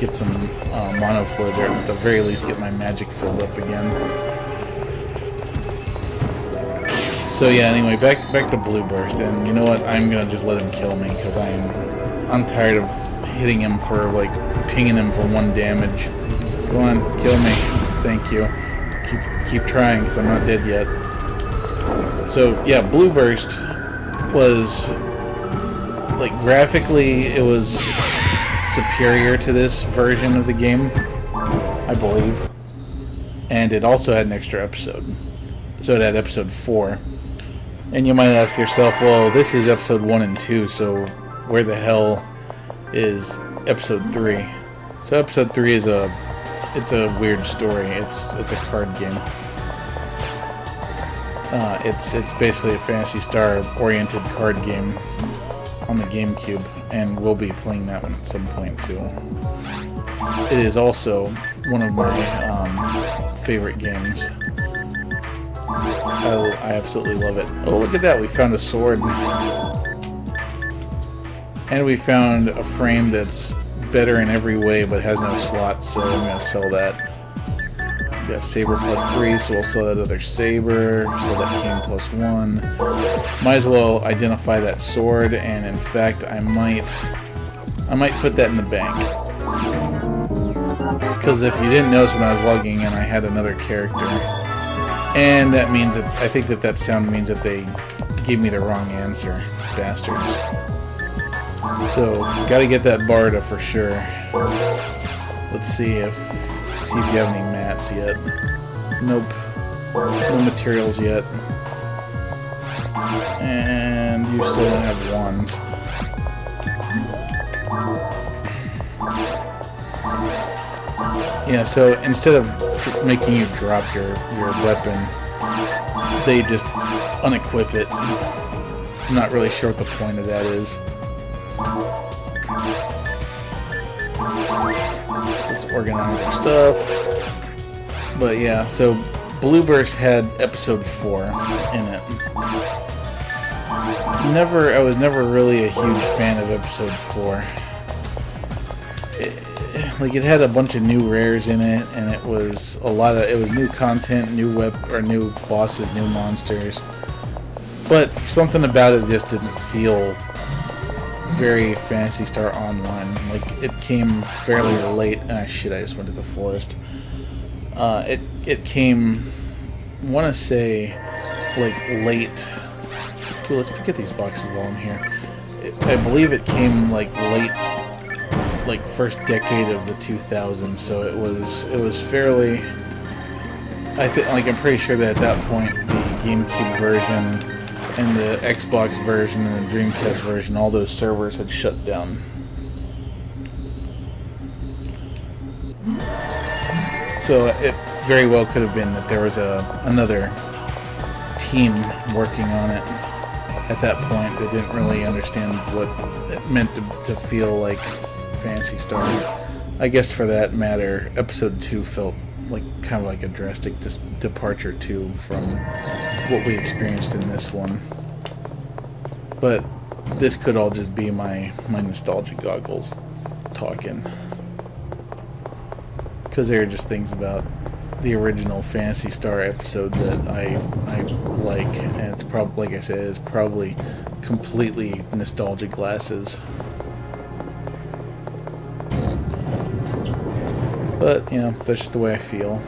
get some mono fluid, or at the very least get my magic filled up again. So yeah, anyway, back to Blue Burst, and you know what? I'm gonna just let him kill me because I'm tired of hitting him for, like, pinging him for 1 damage. Go on, kill me. Thank you. Keep trying, because I'm not dead yet. So, yeah, Blue Burst was, like, graphically, it was superior to this version of the game, I believe. And it also had an extra episode. So it had episode 4. And you might ask yourself, well, this is episode 1 and 2, so where the hell is episode 3? So episode 3 is it's a weird story. It's a card game. It's basically a Phantasy Star oriented card game on the GameCube, and we'll be playing that one at some point too. It is also one of my favorite games. I absolutely love it. Oh, look at that, we found a sword. And we found a frame that's better in every way but has no slots, so I'm going to sell that. We got saber +3, so we'll sell that other saber, sell that cane +1. Might as well identify that sword, and in fact I might put that in the bank. Because if you didn't notice when I was logging in, I had another character. And that means that, I think that sound means that they gave me the wrong answer. Bastards. So, gotta get that Barda for sure. Let's see if you have any mats yet. Nope. No materials yet. And you still don't have wands. Yeah, so instead of making you drop your weapon, they just unequip it. I'm not really sure what the point of that is. Let's organize our stuff. But yeah, so Blueburst had episode 4 in it. I was never really a huge fan of episode 4. It had a bunch of new rares in it, and it was new content, new bosses, new monsters. But something about it just didn't feel very Phantasy Star Online. Like, it came fairly late. Shit, I just went to the forest. It came, I want to say, like, late. Cool, let's get these boxes while I'm here. I believe it came, like, late, like, first decade of the 2000s, so it was fairly... I'm pretty sure that at that point, the GameCube version and the Xbox version and the Dreamcast version, all those servers had shut down. So it very well could have been that there was another team working on it at that point that didn't really understand what it meant to feel like Phantasy Star. I guess for that matter, episode 2 felt like kind of like a drastic departure too from what we experienced in this one. But this could all just be my nostalgia goggles talking, because there are just things about the original Phantasy Star episode that I like, and it's probably, like I said, it's probably completely nostalgia glasses. But, you know, that's just the way I feel.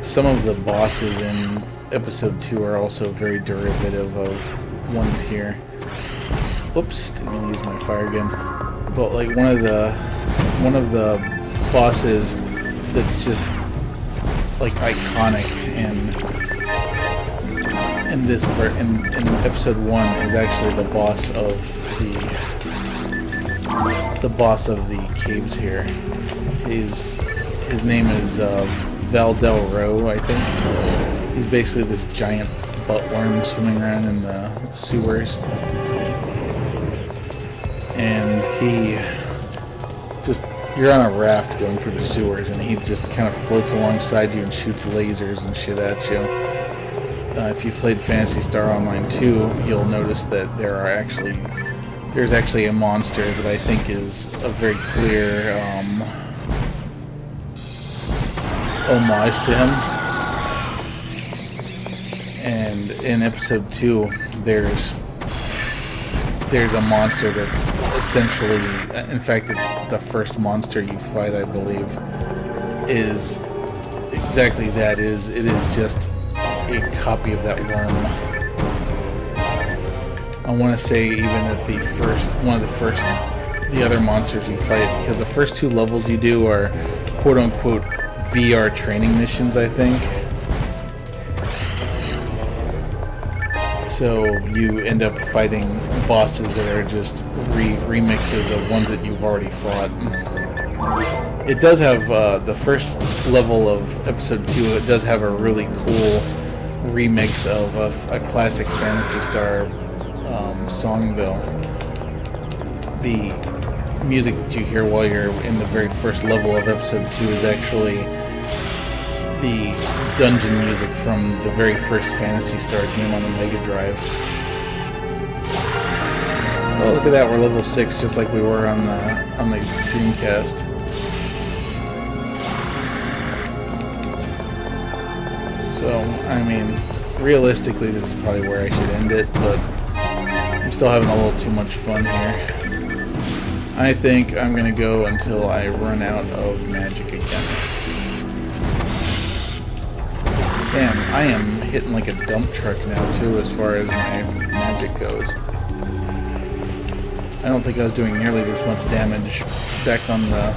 Some of the bosses in episode 2 are also very derivative of ones here. Whoops, didn't mean to use my fire gun. But like one of the bosses that's just like iconic in episode 1 is actually the boss of the caves here. His name is Val Del Ro, I think. He's basically this giant buttworm swimming around in the sewers. And you're on a raft going through the sewers, and he just kind of floats alongside you and shoots lasers and shit at you. If you've played Phantasy Star Online 2, you'll notice that there's actually a monster that I think is a very clear homage to him. And in episode 2, there's a monster that's essentially, in fact, it's the first monster you fight, I believe, is exactly that. It is just a copy of that worm. I want to say even that the other monsters you fight, because the first 2 levels you do are quote-unquote VR training missions, I think. So you end up fighting bosses that are just remixes of ones that you've already fought. It does have, the first level of episode 2, it does have a really cool remix of a classic Phantasy Star song, though. The music that you hear while you're in the very first level of episode 2 is actually the dungeon music from the very first Phantasy Star game on the Mega Drive. Oh, look at that, we're level 6 just like we were on the Dreamcast. So, I mean, realistically this is probably where I should end it, but I'm still having a little too much fun here. I think I'm gonna go until I run out of magic again. Damn, I am hitting like a dump truck now too as far as my magic goes. I don't think I was doing nearly this much damage back on the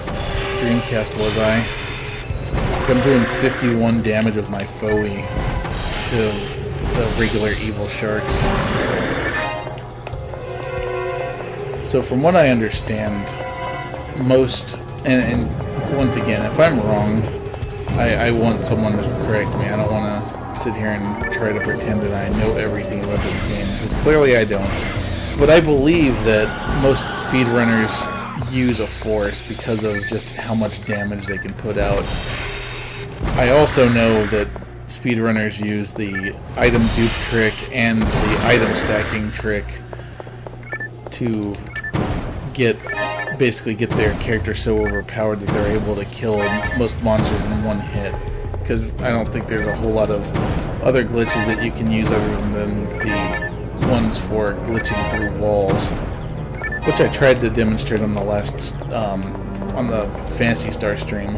Dreamcast, was I? I'm doing 51 damage with my Foey to the regular evil sharks. So from what I understand, most And once again, if I'm wrong, I want someone to correct me. I don't want to sit here and try to pretend that I know everything about this game, because clearly I don't. But I believe that most speedrunners use a force because of just how much damage they can put out. I also know that speedrunners use the item dupe trick and the item stacking trick to basically get their character so overpowered that they're able to kill most monsters in one hit. Because I don't think there's a whole lot of other glitches that you can use other than the ones for glitching through walls, which I tried to demonstrate on the last on the Phantasy Star stream,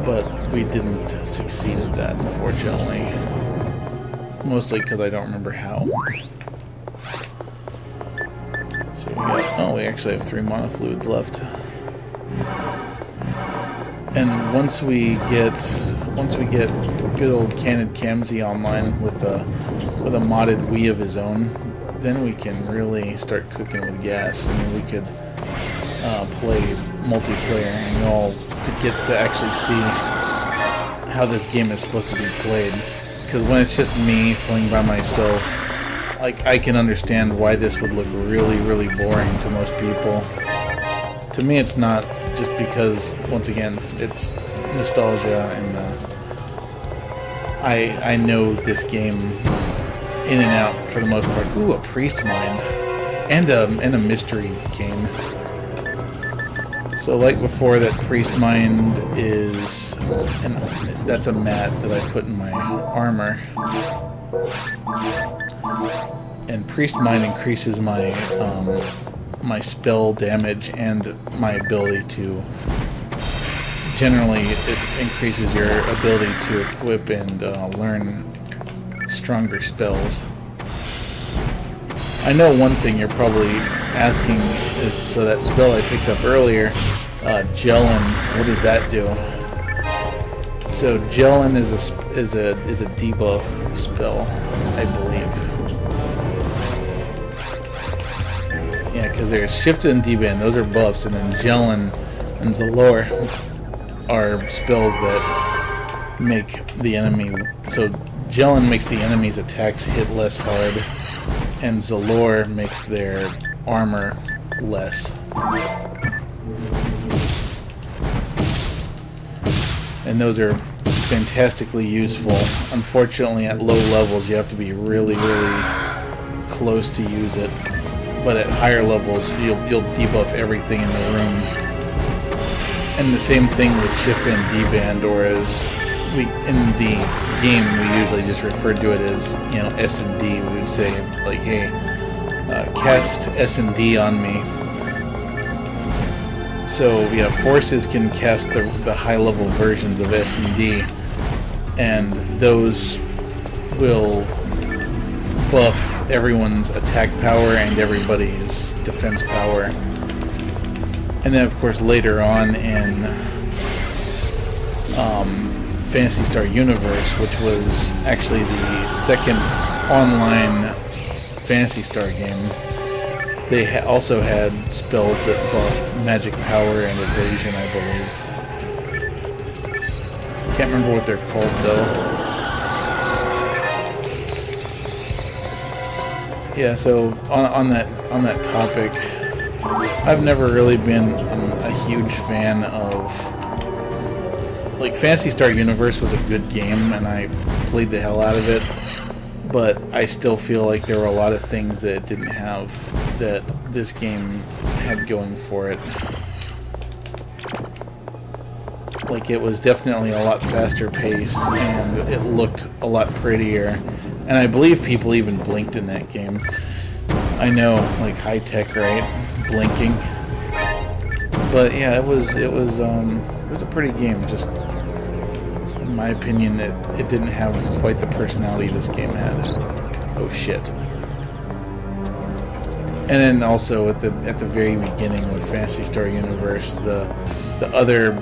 but we didn't succeed at that, unfortunately. Mostly because I don't remember how. So we actually have 3 mana fluids left. And once we get good old Candid Camsey online with a modded Wii of his own, then we can really start cooking with gas. I mean, we could play multiplayer, and you all could get to actually see how this game is supposed to be played. Because when it's just me playing by myself, like, I can understand why this would look really, really boring to most people. To me, it's not, just because, once again, it's nostalgia, and I know this game in and out for the most part. Ooh, a Priest Mind, and a mystery game. So, like before, that Priest Mind is, and that's a mat that I put in my armor. And Priest Mind increases my my spell damage and my ability to. Generally, it increases your ability to equip and learn stronger spells. I know one thing you're probably asking is, so that spell I picked up earlier, Gelin, what does that do? So Gelin is a debuff spell, I believe. Yeah, because there's Shift and Deban, those are buffs, and then Gelin and Zalor are spells that make the enemy. So Gelin makes the enemy's attacks hit less hard, and Zalor makes their armor less. And those are fantastically useful. Unfortunately, at low levels, you have to be really, really close to use it. But at higher levels, you'll debuff everything in the room. And the same thing with Shift and Deband, or as in the game we usually just refer to it as, you know, S and D. We would say, like, hey, cast S and D on me. So yeah, forces can cast the high level versions of S and D, and those will buff everyone's attack power and everybody's defense power. And then, of course, later on in Phantasy Star Universe, which was actually the second online Phantasy Star game, they also had spells that buffed magic power and evasion, I believe. Can't remember what they're called, though. Yeah, so on that topic, I've never really been a huge fan of, like, Phantasy Star Universe was a good game and I played the hell out of it, but I still feel like there were a lot of things that it didn't have that this game had going for it. Like, it was definitely a lot faster paced and it looked a lot prettier. And I believe people even blinked in that game. I know, like, high tech, right? Blinking. But yeah, it was a pretty game. Just in my opinion, that it didn't have quite the personality this game had. Oh shit. And then also at the very beginning with Phantasy Star Universe, the other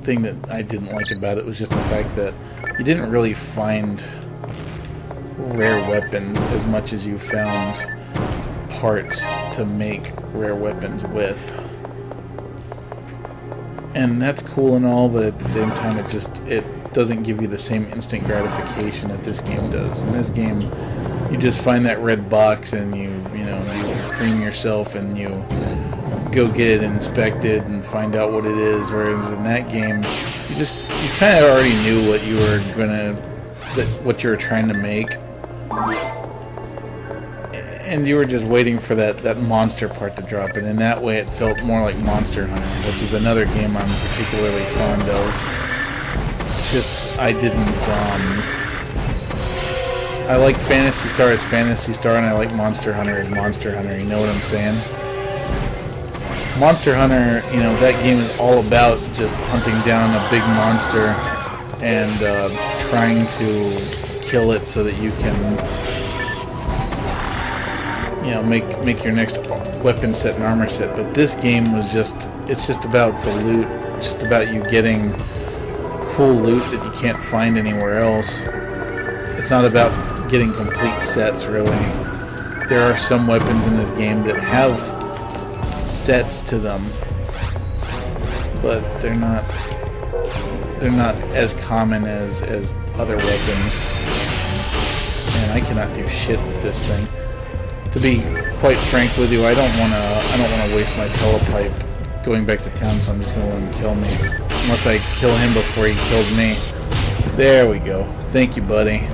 thing that I didn't like about it was just the fact that you didn't really find rare weapons as much as you found parts to make rare weapons with. And that's cool and all, but at the same time it doesn't give you the same instant gratification that this game does. In this game, you just find that red box and you cream yourself and you go get it inspected and find out what it is. Whereas in that game, you kind of already knew what you were trying to make, and you were just waiting for that monster part to drop. And in that way, it felt more like Monster Hunter, which is another game I'm particularly fond of. It's just I like Phantasy Star as Phantasy Star, and I like Monster Hunter as Monster Hunter. You know what I'm saying? Monster Hunter, that game is all about just hunting down a big monster and trying to kill it so that you can, make your next weapon set and armor set. But this game it's just about the loot. It's just about you getting cool loot that you can't find anywhere else. It's not about getting complete sets, really. There are some weapons in this game that have sets to them, but they're not as common as other weapons. And I cannot do shit with this thing. To be quite frank with you, I don't wanna waste my telepipe going back to town, so I'm just gonna let him kill me. Unless I kill him before he kills me. There we go. Thank you, buddy.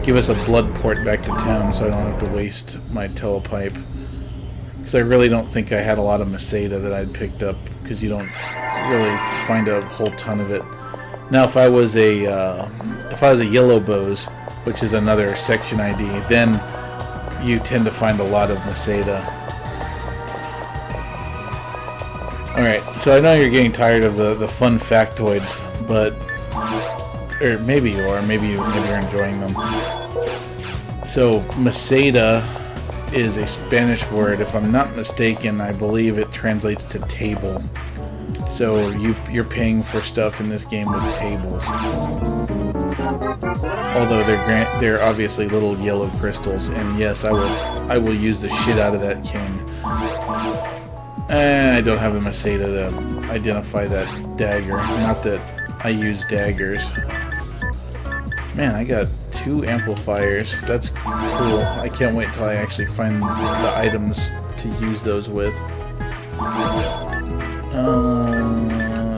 Give us a blood port back to town so I don't have to waste my telepipe. Because I really don't think I had a lot of Meseta that I'd picked up, because you don't really find a whole ton of it. Now, if I was a Yellow Bows, which is another section ID, then you tend to find a lot of Meseta. Alright, so I know you're getting tired of the fun factoids, but... or maybe you are, maybe you're enjoying them. So, Meseta is a Spanish word. If I'm not mistaken, I believe it translates to table. So you're paying for stuff in this game with tables. Although they're obviously little yellow crystals, and yes, I will use the shit out of that king. And I don't have the Meseta to identify that dagger. Not that I use daggers. Man, I got 2 amplifiers. That's cool. I can't wait till I actually find the items to use those with.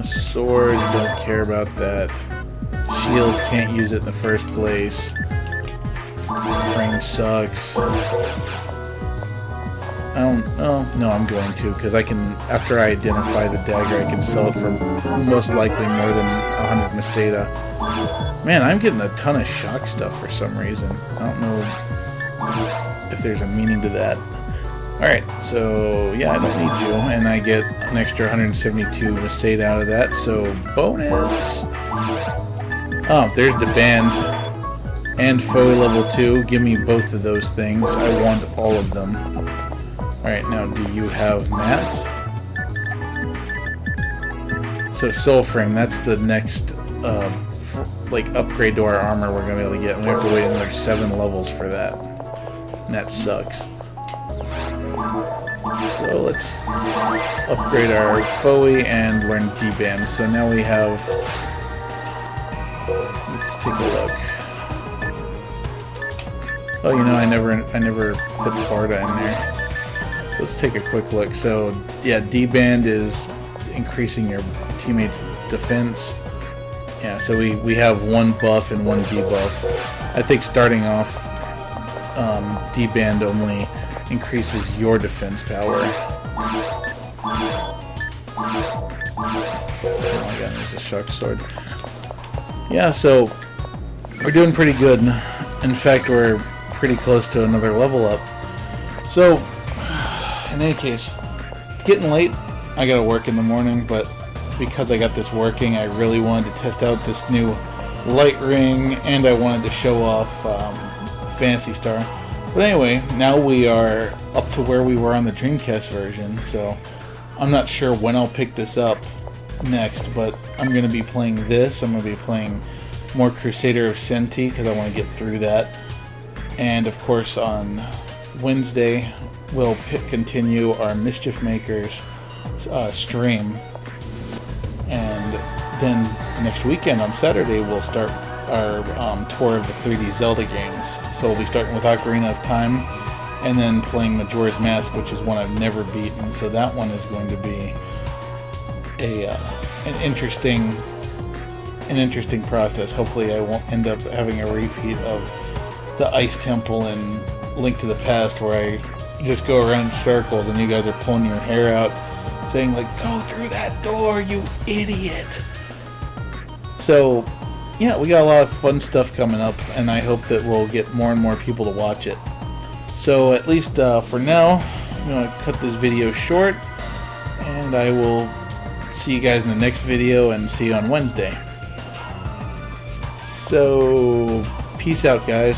Sword, don't care about that. Shield, can't use it in the first place. Frame sucks. No, I'm going to, because I can, after I identify the dagger, I can sell it for most likely more than 100 Meseta. Man, I'm getting a ton of shock stuff for some reason. I don't know if there's a meaning to that. Alright, so yeah, I don't need you, and I get an extra 172 Meseta out of that, so bonus! Oh, there's the band. And Foe level 2, give me both of those things. I want all of them. Alright, now do you have mats? So Soul Frame, that's the next upgrade to our armor we're going to be able to get. And we have to wait another 7 levels for that. And that sucks. So let's upgrade our Foe and learn D-Band. So now we have... let's take a look. Oh, I never put Barda in there. So let's take a quick look. So yeah, D-Band is increasing your teammates' defense. Yeah, so we have 1 buff and 1 debuff. I think starting off, D-Band only increases your defense power. Oh my god, there's a shock sword. Yeah, so we're doing pretty good. In fact, we're pretty close to another level up. So, in any case, it's getting late. I gotta work in the morning, but because I got this working, I really wanted to test out this new light ring, and I wanted to show off Phantasy Star. But anyway, now we are up to where we were on the Dreamcast version, so I'm not sure when I'll pick this up next, but I'm going to be playing this. I'm going to be playing more Crusader of Senti, because I want to get through that. And of course on Wednesday, we'll continue our Mischief Makers stream. And then next weekend on Saturday we'll start our tour of the 3D Zelda games. So we'll be starting with Ocarina of Time, and then playing Majora's Mask, which is one I've never beaten. So that one is going to be an interesting process. Hopefully I won't end up having a repeat of the Ice Temple and Link to the Past, where I just go around in circles and you guys are pulling your hair out saying like, go through that door, you idiot. So yeah, we got a lot of fun stuff coming up, and I hope that we'll get more and more people to watch it. So at least for now, I'm going to cut this video short, and I will see you guys in the next video, and see you on Wednesday. So peace out, guys.